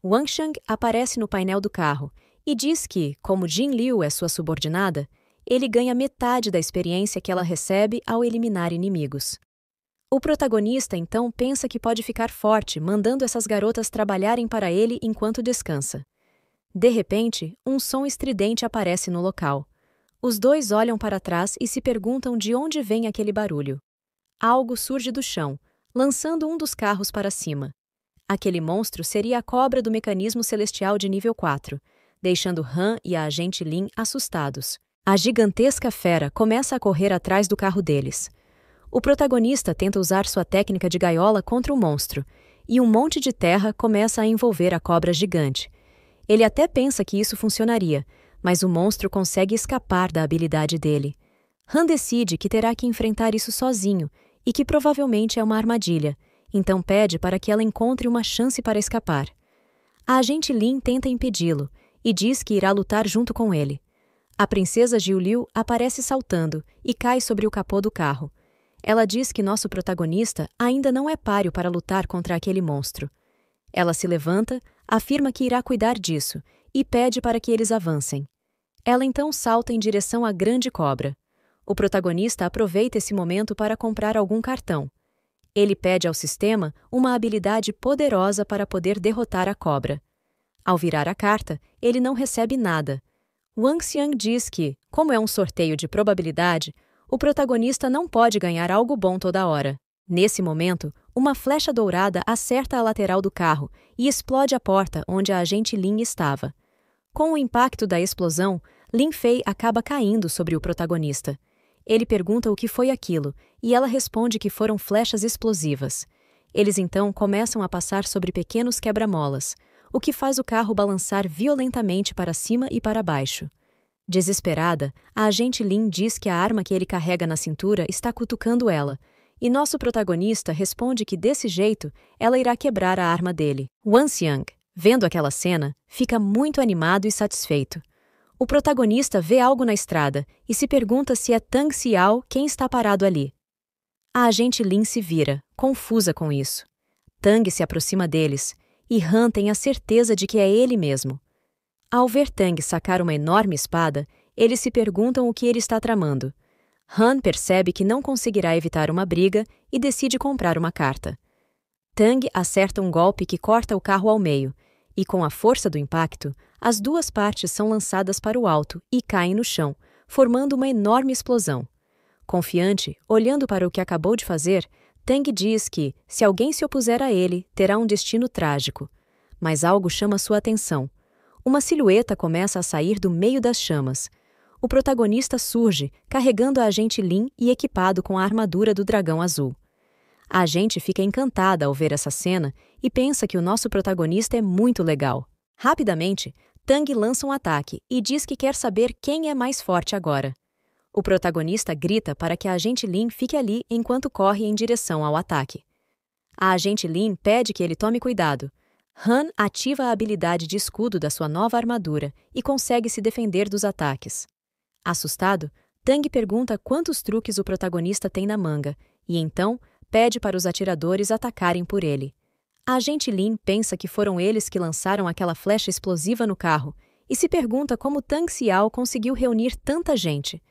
Wang Shang aparece no painel do carro e diz que, como Jin Liu é sua subordinada, ele ganha metade da experiência que ela recebe ao eliminar inimigos. O protagonista então pensa que pode ficar forte mandando essas garotas trabalharem para ele enquanto descansa. De repente, um som estridente aparece no local. Os dois olham para trás e se perguntam de onde vem aquele barulho. Algo surge do chão, lançando um dos carros para cima. Aquele monstro seria a cobra do mecanismo celestial de nível 4, deixando Han e a agente Lin assustados. A gigantesca fera começa a correr atrás do carro deles. O protagonista tenta usar sua técnica de gaiola contra o monstro, e um monte de terra começa a envolver a cobra gigante. Ele até pensa que isso funcionaria, mas o monstro consegue escapar da habilidade dele. Han decide que terá que enfrentar isso sozinho e que provavelmente é uma armadilha, então pede para que ela encontre uma chance para escapar. A agente Lin tenta impedi-lo e diz que irá lutar junto com ele. A princesa Jiu Liu aparece saltando e cai sobre o capô do carro. Ela diz que nosso protagonista ainda não é páreo para lutar contra aquele monstro. Ela se levanta, afirma que irá cuidar disso e pede para que eles avancem. Ela então salta em direção à grande cobra. O protagonista aproveita esse momento para comprar algum cartão. Ele pede ao sistema uma habilidade poderosa para poder derrotar a cobra. Ao virar a carta, ele não recebe nada. Wang Xiang diz que, como é um sorteio de probabilidade, o protagonista não pode ganhar algo bom toda hora. Nesse momento, uma flecha dourada acerta a lateral do carro e explode a porta onde a agente Lin estava. Com o impacto da explosão, Lin Fei acaba caindo sobre o protagonista. Ele pergunta o que foi aquilo, e ela responde que foram flechas explosivas. Eles então começam a passar sobre pequenos quebra-molas, o que faz o carro balançar violentamente para cima e para baixo. Desesperada, a agente Lin diz que a arma que ele carrega na cintura está cutucando ela, e nosso protagonista responde que desse jeito ela irá quebrar a arma dele. Wang Xiang, vendo aquela cena, fica muito animado e satisfeito. O protagonista vê algo na estrada e se pergunta se é Tang Xiao quem está parado ali. A agente Lin se vira, confusa com isso. Tang se aproxima deles, e Han tem a certeza de que é ele mesmo. Ao ver Tang sacar uma enorme espada, eles se perguntam o que ele está tramando. Han percebe que não conseguirá evitar uma briga e decide comprar uma carta. Tang acerta um golpe que corta o carro ao meio, e com a força do impacto, as duas partes são lançadas para o alto e caem no chão, formando uma enorme explosão. Confiante, olhando para o que acabou de fazer, Tang diz que, se alguém se opuser a ele, terá um destino trágico. Mas algo chama sua atenção. Uma silhueta começa a sair do meio das chamas. O protagonista surge, carregando a agente Lin e equipado com a armadura do dragão azul. A agente fica encantada ao ver essa cena e pensa que o nosso protagonista é muito legal. Rapidamente, Tang lança um ataque e diz que quer saber quem é mais forte agora. O protagonista grita para que a agente Lin fique ali enquanto corre em direção ao ataque. A agente Lin pede que ele tome cuidado. Han ativa a habilidade de escudo da sua nova armadura e consegue se defender dos ataques. Assustado, Tang pergunta quantos truques o protagonista tem na manga e então pede para os atiradores atacarem por ele. A agente Lin pensa que foram eles que lançaram aquela flecha explosiva no carro e se pergunta como Tang Xiao conseguiu reunir tanta gente.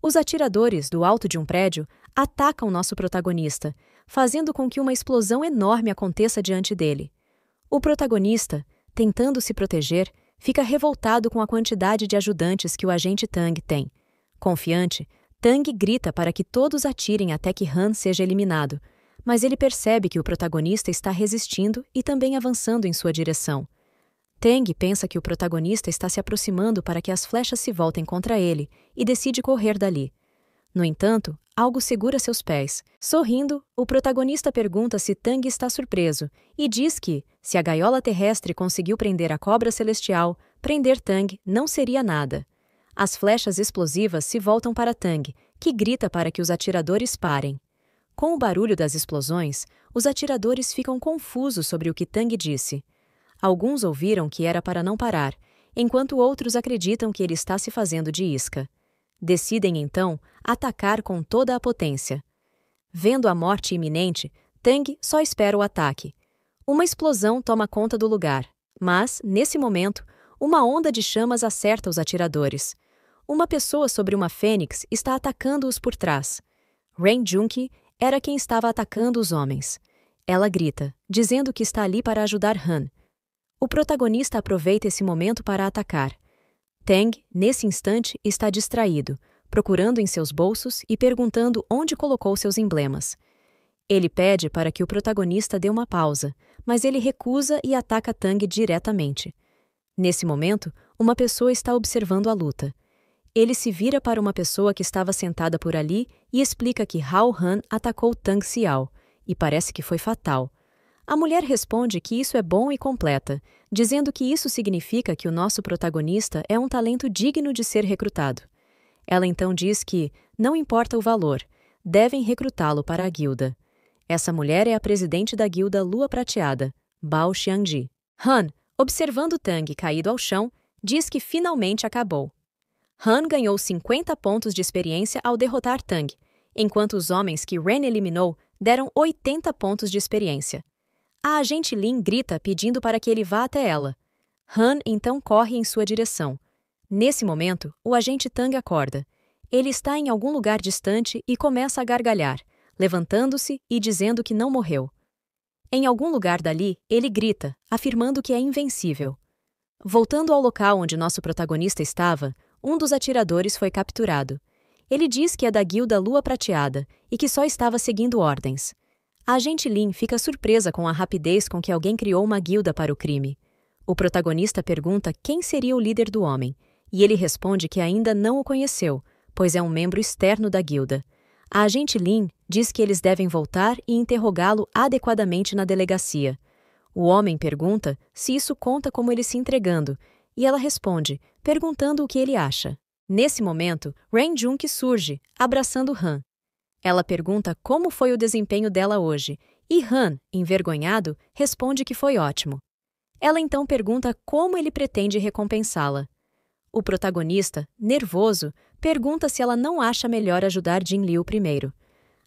Os atiradores, do alto de um prédio, atacam nosso protagonista, fazendo com que uma explosão enorme aconteça diante dele. O protagonista, tentando se proteger, fica revoltado com a quantidade de ajudantes que o agente Tang tem. Confiante, Tang grita para que todos atirem até que Han seja eliminado, mas ele percebe que o protagonista está resistindo e também avançando em sua direção. Tang pensa que o protagonista está se aproximando para que as flechas se voltem contra ele e decide correr dali. No entanto, algo segura seus pés. Sorrindo, o protagonista pergunta se Tang está surpreso e diz que, se a gaiola terrestre conseguiu prender a cobra celestial, prender Tang não seria nada. As flechas explosivas se voltam para Tang, que grita para que os atiradores parem. Com o barulho das explosões, os atiradores ficam confusos sobre o que Tang disse. Alguns ouviram que era para não parar, enquanto outros acreditam que ele está se fazendo de isca. Decidem, então, atacar com toda a potência. Vendo a morte iminente, Tang só espera o ataque. Uma explosão toma conta do lugar, mas, nesse momento, uma onda de chamas acerta os atiradores. Uma pessoa sobre uma fênix está atacando-os por trás. Ren Junki era quem estava atacando os homens. Ela grita, dizendo que está ali para ajudar Han. O protagonista aproveita esse momento para atacar. Tang, nesse instante, está distraído, procurando em seus bolsos e perguntando onde colocou seus emblemas. Ele pede para que o protagonista dê uma pausa, mas ele recusa e ataca Tang diretamente. Nesse momento, uma pessoa está observando a luta. Ele se vira para uma pessoa que estava sentada por ali e explica que Hao Han atacou Tang Xiao, e parece que foi fatal. A mulher responde que isso é bom e completa, dizendo que isso significa que o nosso protagonista é um talento digno de ser recrutado. Ela então diz que, não importa o valor, devem recrutá-lo para a guilda. Essa mulher é a presidente da guilda Lua Prateada, Bao Xiangji. Han, observando Tang caído ao chão, diz que finalmente acabou. Han ganhou 50 pontos de experiência ao derrotar Tang, enquanto os homens que Ren eliminou deram 80 pontos de experiência. A agente Lin grita pedindo para que ele vá até ela. Han então corre em sua direção. Nesse momento, o agente Tang acorda. Ele está em algum lugar distante e começa a gargalhar, levantando-se e dizendo que não morreu. Em algum lugar dali, ele grita, afirmando que é invencível. Voltando ao local onde nosso protagonista estava, um dos atiradores foi capturado. Ele diz que é da guilda Lua Prateada e que só estava seguindo ordens. A agente Lin fica surpresa com a rapidez com que alguém criou uma guilda para o crime. O protagonista pergunta quem seria o líder do homem, e ele responde que ainda não o conheceu, pois é um membro externo da guilda. A agente Lin diz que eles devem voltar e interrogá-lo adequadamente na delegacia. O homem pergunta se isso conta como ele se entregando, e ela responde, perguntando o que ele acha. Nesse momento, Ren Junki surge, abraçando Han. Ela pergunta como foi o desempenho dela hoje, e Han, envergonhado, responde que foi ótimo. Ela então pergunta como ele pretende recompensá-la. O protagonista, nervoso, pergunta se ela não acha melhor ajudar Jin Liu primeiro.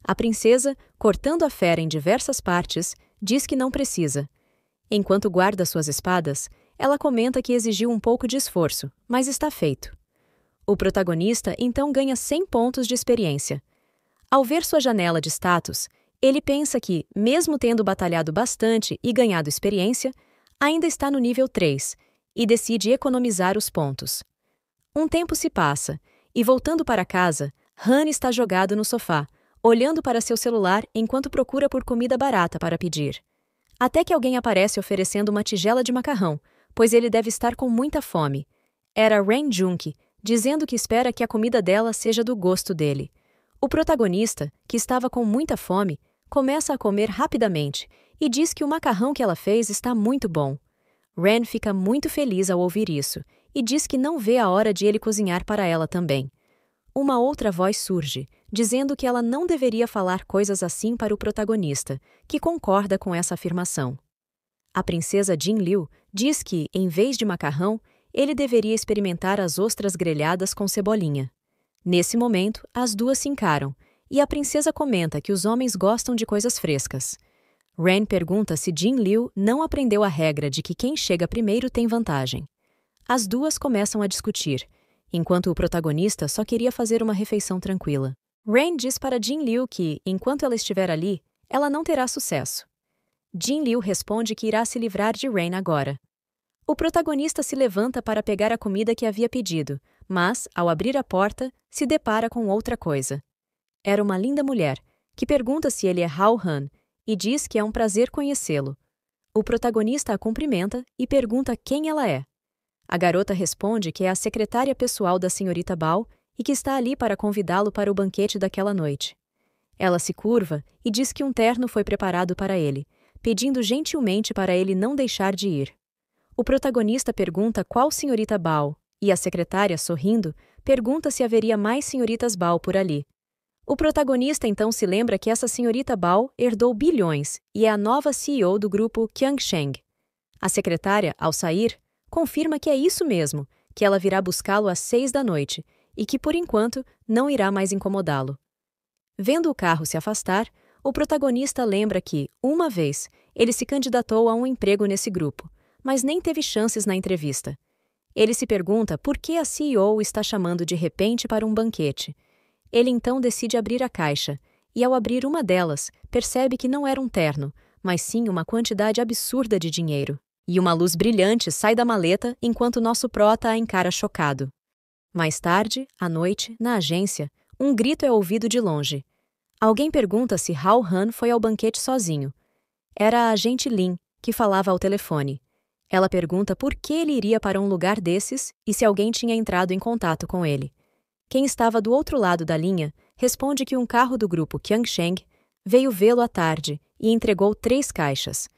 A princesa, cortando a fera em diversas partes, diz que não precisa. Enquanto guarda suas espadas, ela comenta que exigiu um pouco de esforço, mas está feito. O protagonista então ganha 100 pontos de experiência. Ao ver sua janela de status, ele pensa que, mesmo tendo batalhado bastante e ganhado experiência, ainda está no nível 3 e decide economizar os pontos. Um tempo se passa e, voltando para casa, Han está jogado no sofá, olhando para seu celular enquanto procura por comida barata para pedir. Até que alguém aparece oferecendo uma tigela de macarrão, pois ele deve estar com muita fome. Era Ren Junki, dizendo que espera que a comida dela seja do gosto dele. O protagonista, que estava com muita fome, começa a comer rapidamente e diz que o macarrão que ela fez está muito bom. Ren fica muito feliz ao ouvir isso e diz que não vê a hora de ele cozinhar para ela também. Uma outra voz surge, dizendo que ela não deveria falar coisas assim para o protagonista, que concorda com essa afirmação. A princesa Jin Liu diz que, em vez de macarrão, ele deveria experimentar as ostras grelhadas com cebolinha. Nesse momento, as duas se encaram, e a princesa comenta que os homens gostam de coisas frescas. Ren pergunta se Jin Liu não aprendeu a regra de que quem chega primeiro tem vantagem. As duas começam a discutir, enquanto o protagonista só queria fazer uma refeição tranquila. Ren diz para Jin Liu que, enquanto ela estiver ali, ela não terá sucesso. Jin Liu responde que irá se livrar de Ren agora. O protagonista se levanta para pegar a comida que havia pedido, mas, ao abrir a porta, se depara com outra coisa. Era uma linda mulher, que pergunta se ele é Hao Han, e diz que é um prazer conhecê-lo. O protagonista a cumprimenta e pergunta quem ela é. A garota responde que é a secretária pessoal da senhorita Bao e que está ali para convidá-lo para o banquete daquela noite. Ela se curva e diz que um terno foi preparado para ele, pedindo gentilmente para ele não deixar de ir. O protagonista pergunta qual senhorita Bao, e a secretária, sorrindo, pergunta se haveria mais senhoritas Bao por ali. O protagonista então se lembra que essa senhorita Bao herdou bilhões e é a nova CEO do grupo Qiangsheng. A secretária, ao sair, confirma que é isso mesmo, que ela virá buscá-lo às 6 da noite e que, por enquanto, não irá mais incomodá-lo. Vendo o carro se afastar, o protagonista lembra que, uma vez, ele se candidatou a um emprego nesse grupo, mas nem teve chances na entrevista. Ele se pergunta por que a CEO está chamando de repente para um banquete. Ele então decide abrir a caixa, e ao abrir uma delas, percebe que não era um terno, mas sim uma quantidade absurda de dinheiro. E uma luz brilhante sai da maleta enquanto nosso prota a encara chocado. Mais tarde, à noite, na agência, um grito é ouvido de longe. Alguém pergunta se Hao Han foi ao banquete sozinho. Era a agente Lin, que falava ao telefone. Ela pergunta por que ele iria para um lugar desses e se alguém tinha entrado em contato com ele. Quem estava do outro lado da linha responde que um carro do grupo Qiangsheng veio vê-lo à tarde e entregou 3 caixas.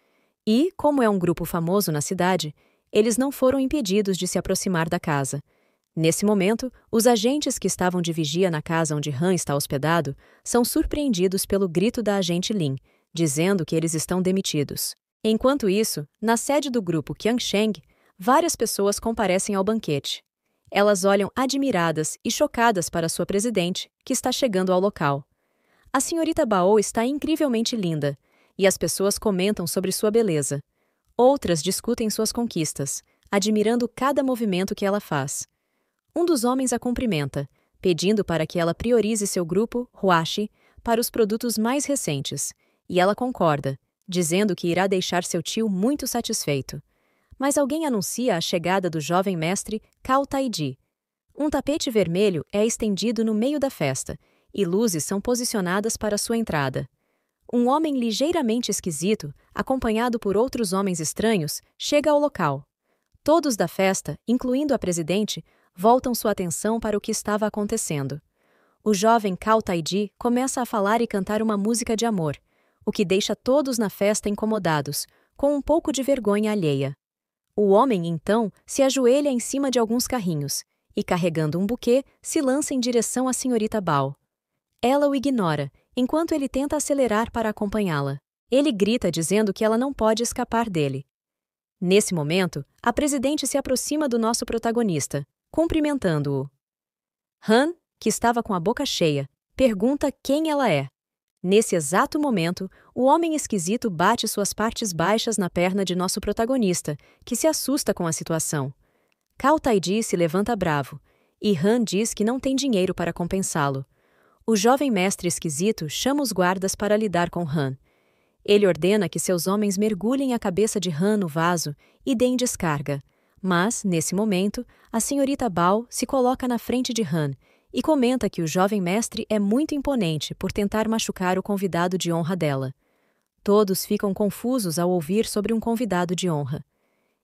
E, como é um grupo famoso na cidade, eles não foram impedidos de se aproximar da casa. Nesse momento, os agentes que estavam de vigia na casa onde Han está hospedado são surpreendidos pelo grito da agente Lin, dizendo que eles estão demitidos. Enquanto isso, na sede do grupo Qiangsheng, várias pessoas comparecem ao banquete. Elas olham admiradas e chocadas para sua presidente, que está chegando ao local. A senhorita Bao está incrivelmente linda, e as pessoas comentam sobre sua beleza. Outras discutem suas conquistas, admirando cada movimento que ela faz. Um dos homens a cumprimenta, pedindo para que ela priorize seu grupo, Huashi, para os produtos mais recentes, e ela concorda, dizendo que irá deixar seu tio muito satisfeito. Mas alguém anuncia a chegada do jovem mestre Cao Taiji. Um tapete vermelho é estendido no meio da festa, e luzes são posicionadas para sua entrada. Um homem ligeiramente esquisito, acompanhado por outros homens estranhos, chega ao local. Todos da festa, incluindo a presidente, voltam sua atenção para o que estava acontecendo. O jovem Cao Taiji começa a falar e cantar uma música de amor, o que deixa todos na festa incomodados, com um pouco de vergonha alheia. O homem, então, se ajoelha em cima de alguns carrinhos e, carregando um buquê, se lança em direção à senhorita Bao. Ela o ignora, enquanto ele tenta acelerar para acompanhá-la. Ele grita dizendo que ela não pode escapar dele. Nesse momento, a presidente se aproxima do nosso protagonista, cumprimentando-o. Han, que estava com a boca cheia, pergunta quem ela é. Nesse exato momento, o homem esquisito bate suas partes baixas na perna de nosso protagonista, que se assusta com a situação. Cao Taiji se levanta bravo, e Han diz que não tem dinheiro para compensá-lo. O jovem mestre esquisito chama os guardas para lidar com Han. Ele ordena que seus homens mergulhem a cabeça de Han no vaso e deem descarga. Mas, nesse momento, a senhorita Bao se coloca na frente de Han e comenta que o jovem mestre é muito imponente por tentar machucar o convidado de honra dela. Todos ficam confusos ao ouvir sobre um convidado de honra.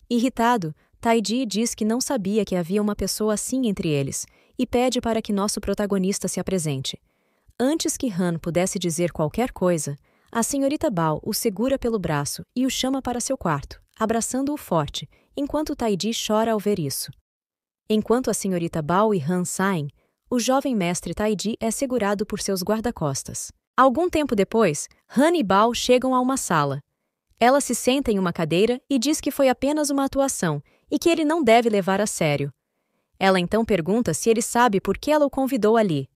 Irritado, Taiji diz que não sabia que havia uma pessoa assim entre eles e pede para que nosso protagonista se apresente. Antes que Han pudesse dizer qualquer coisa, a senhorita Bao o segura pelo braço e o chama para seu quarto, abraçando-o forte, enquanto Taiji chora ao ver isso. Enquanto a senhorita Bao e Han saem, o jovem mestre Taiji é segurado por seus guarda-costas. Algum tempo depois, Han e Bao chegam a uma sala. Ela se senta em uma cadeira e diz que foi apenas uma atuação e que ele não deve levar a sério. Ela então pergunta se ele sabe por que ela o convidou ali.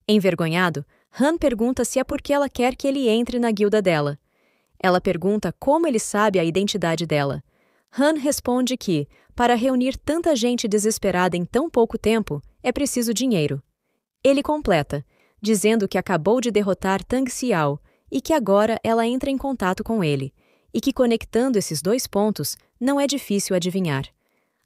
Envergonhado, Han pergunta se é porque ela quer que ele entre na guilda dela. Ela pergunta como ele sabe a identidade dela. Han responde que, para reunir tanta gente desesperada em tão pouco tempo, é preciso dinheiro. Ele completa, dizendo que acabou de derrotar Tang Xiao e que agora ela entra em contato com ele, e que conectando esses 2 pontos, não é difícil adivinhar.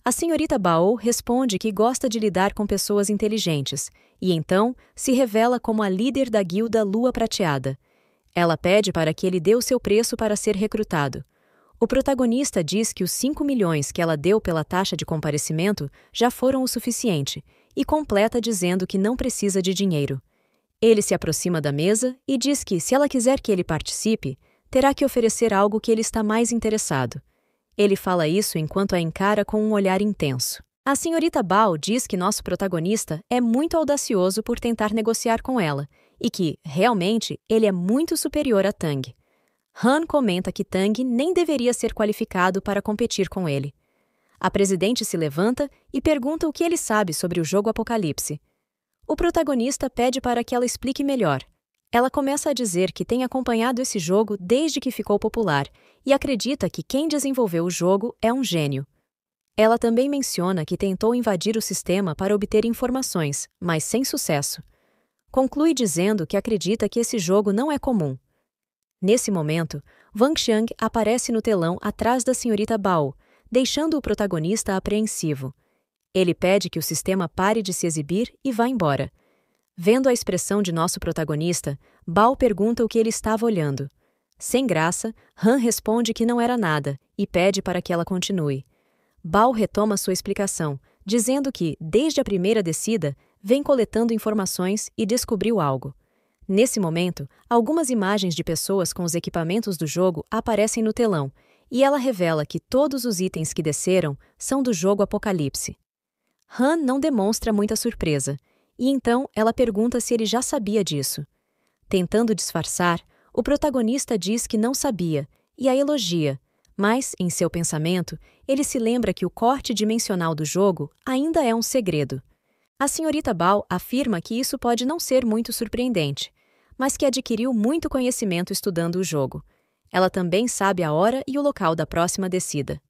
A senhorita Bao responde que gosta de lidar com pessoas inteligentes, e então se revela como a líder da guilda Lua Prateada. Ela pede para que ele dê o seu preço para ser recrutado. O protagonista diz que os 5 milhões que ela deu pela taxa de comparecimento já foram o suficiente, e completa dizendo que não precisa de dinheiro. Ele se aproxima da mesa e diz que, se ela quiser que ele participe, terá que oferecer algo que ele está mais interessado. Ele fala isso enquanto a encara com um olhar intenso. A senhorita Bao diz que nosso protagonista é muito audacioso por tentar negociar com ela, e que, realmente, ele é muito superior a Tang. Han comenta que Tang nem deveria ser qualificado para competir com ele. A presidente se levanta e pergunta o que ele sabe sobre o jogo Apocalipse. O protagonista pede para que ela explique melhor. Ela começa a dizer que tem acompanhado esse jogo desde que ficou popular e acredita que quem desenvolveu o jogo é um gênio. Ela também menciona que tentou invadir o sistema para obter informações, mas sem sucesso. Conclui dizendo que acredita que esse jogo não é comum. Nesse momento, Wang Xiang aparece no telão atrás da senhorita Bao, deixando o protagonista apreensivo. Ele pede que o sistema pare de se exibir e vá embora. Vendo a expressão de nosso protagonista, Bao pergunta o que ele estava olhando. Sem graça, Han responde que não era nada e pede para que ela continue. Bao retoma sua explicação, dizendo que, desde a primeira descida, vem coletando informações e descobriu algo. Nesse momento, algumas imagens de pessoas com os equipamentos do jogo aparecem no telão, e ela revela que todos os itens que desceram são do jogo Apocalipse. Han não demonstra muita surpresa, e então ela pergunta se ele já sabia disso. Tentando disfarçar, o protagonista diz que não sabia, e a elogia, mas, em seu pensamento, ele se lembra que o corte dimensional do jogo ainda é um segredo. A senhorita Bao afirma que isso pode não ser muito surpreendente, mas que adquiriu muito conhecimento estudando o jogo. Ela também sabe a hora e o local da próxima descida.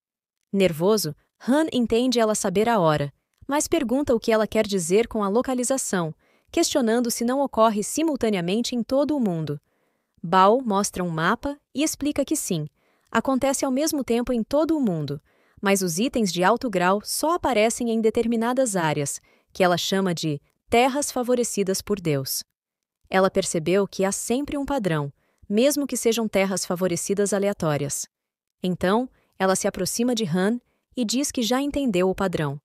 Nervoso, Han entende ela saber a hora, mas pergunta o que ela quer dizer com a localização, questionando se não ocorre simultaneamente em todo o mundo. Bao mostra um mapa e explica que sim, acontece ao mesmo tempo em todo o mundo, mas os itens de alto grau só aparecem em determinadas áreas, que ela chama de terras favorecidas por Deus. Ela percebeu que há sempre um padrão, mesmo que sejam terras favorecidas aleatórias. Então, ela se aproxima de Han e diz que já entendeu o padrão.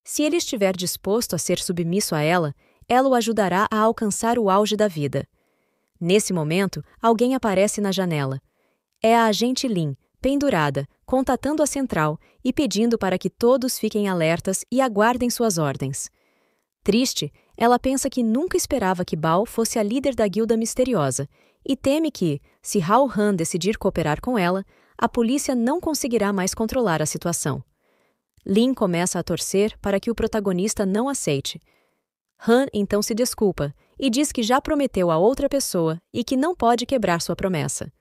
Se ele estiver disposto a ser submisso a ela, ela o ajudará a alcançar o auge da vida. Nesse momento, alguém aparece na janela. É a agente Lin, pendurada, contatando a central e pedindo para que todos fiquem alertas e aguardem suas ordens. Triste, ela pensa que nunca esperava que Bao fosse a líder da guilda misteriosa e teme que, se Hao Han decidir cooperar com ela, a polícia não conseguirá mais controlar a situação. Lin começa a torcer para que o protagonista não aceite. Han então se desculpa e diz que já prometeu a outra pessoa e que não pode quebrar sua promessa.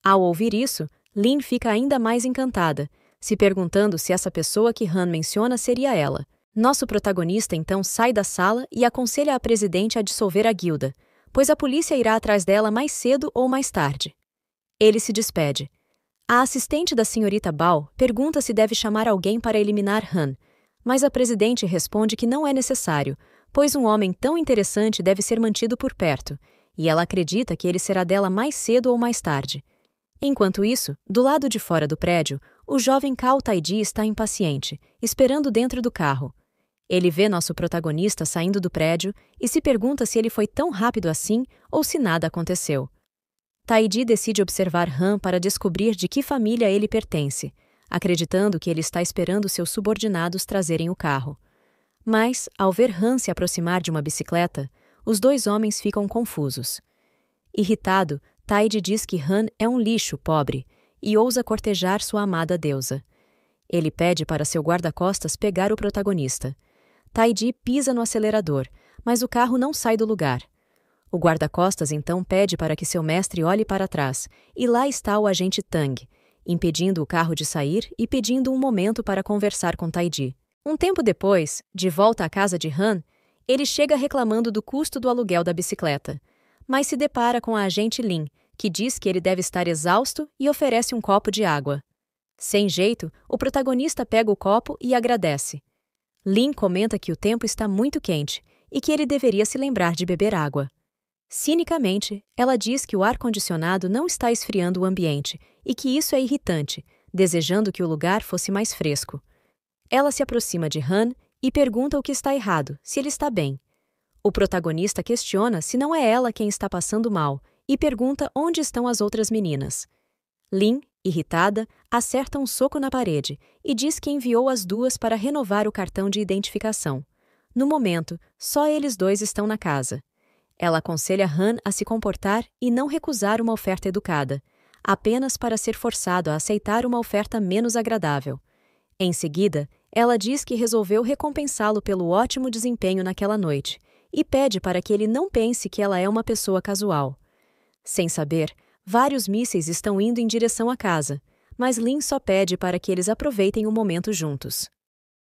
Ao ouvir isso, Lin fica ainda mais encantada, se perguntando se essa pessoa que Han menciona seria ela. Nosso protagonista então sai da sala e aconselha a presidente a dissolver a guilda, pois a polícia irá atrás dela mais cedo ou mais tarde. Ele se despede. A assistente da senhorita Bao pergunta se deve chamar alguém para eliminar Han, mas a presidente responde que não é necessário, pois um homem tão interessante deve ser mantido por perto, e ela acredita que ele será dela mais cedo ou mais tarde. Enquanto isso, do lado de fora do prédio, o jovem Cao Taiji está impaciente, esperando dentro do carro. Ele vê nosso protagonista saindo do prédio e se pergunta se ele foi tão rápido assim ou se nada aconteceu. Taiji decide observar Han para descobrir de que família ele pertence, acreditando que ele está esperando seus subordinados trazerem o carro. Mas, ao ver Han se aproximar de uma bicicleta, os dois homens ficam confusos. Irritado, Taiji diz que Han é um lixo pobre e ousa cortejar sua amada deusa. Ele pede para seu guarda-costas pegar o protagonista. Taiji pisa no acelerador, mas o carro não sai do lugar. O guarda-costas então pede para que seu mestre olhe para trás, e lá está o agente Tang, impedindo o carro de sair e pedindo um momento para conversar com Taiji. Um tempo depois, de volta à casa de Han, ele chega reclamando do custo do aluguel da bicicleta, mas se depara com a agente Lin, que diz que ele deve estar exausto e oferece um copo de água. Sem jeito, o protagonista pega o copo e agradece. Lin comenta que o tempo está muito quente e que ele deveria se lembrar de beber água. Cinicamente, ela diz que o ar-condicionado não está esfriando o ambiente e que isso é irritante, desejando que o lugar fosse mais fresco. Ela se aproxima de Han e pergunta o que está errado, se ele está bem. O protagonista questiona se não é ela quem está passando mal e pergunta onde estão as outras meninas. Lin, irritada, acerta um soco na parede e diz que enviou as duas para renovar o cartão de identificação. No momento, só eles dois estão na casa. Ela aconselha Han a se comportar e não recusar uma oferta educada, apenas para ser forçado a aceitar uma oferta menos agradável. Em seguida, ela diz que resolveu recompensá-lo pelo ótimo desempenho naquela noite e pede para que ele não pense que ela é uma pessoa casual. Sem saber, vários mísseis estão indo em direção à casa, mas Lin só pede para que eles aproveitem o momento juntos.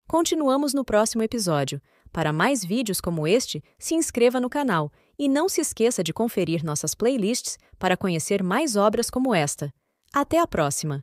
Continuamos no próximo episódio. Para mais vídeos como este, se inscreva no canal e não se esqueça de conferir nossas playlists para conhecer mais obras como esta. Até a próxima!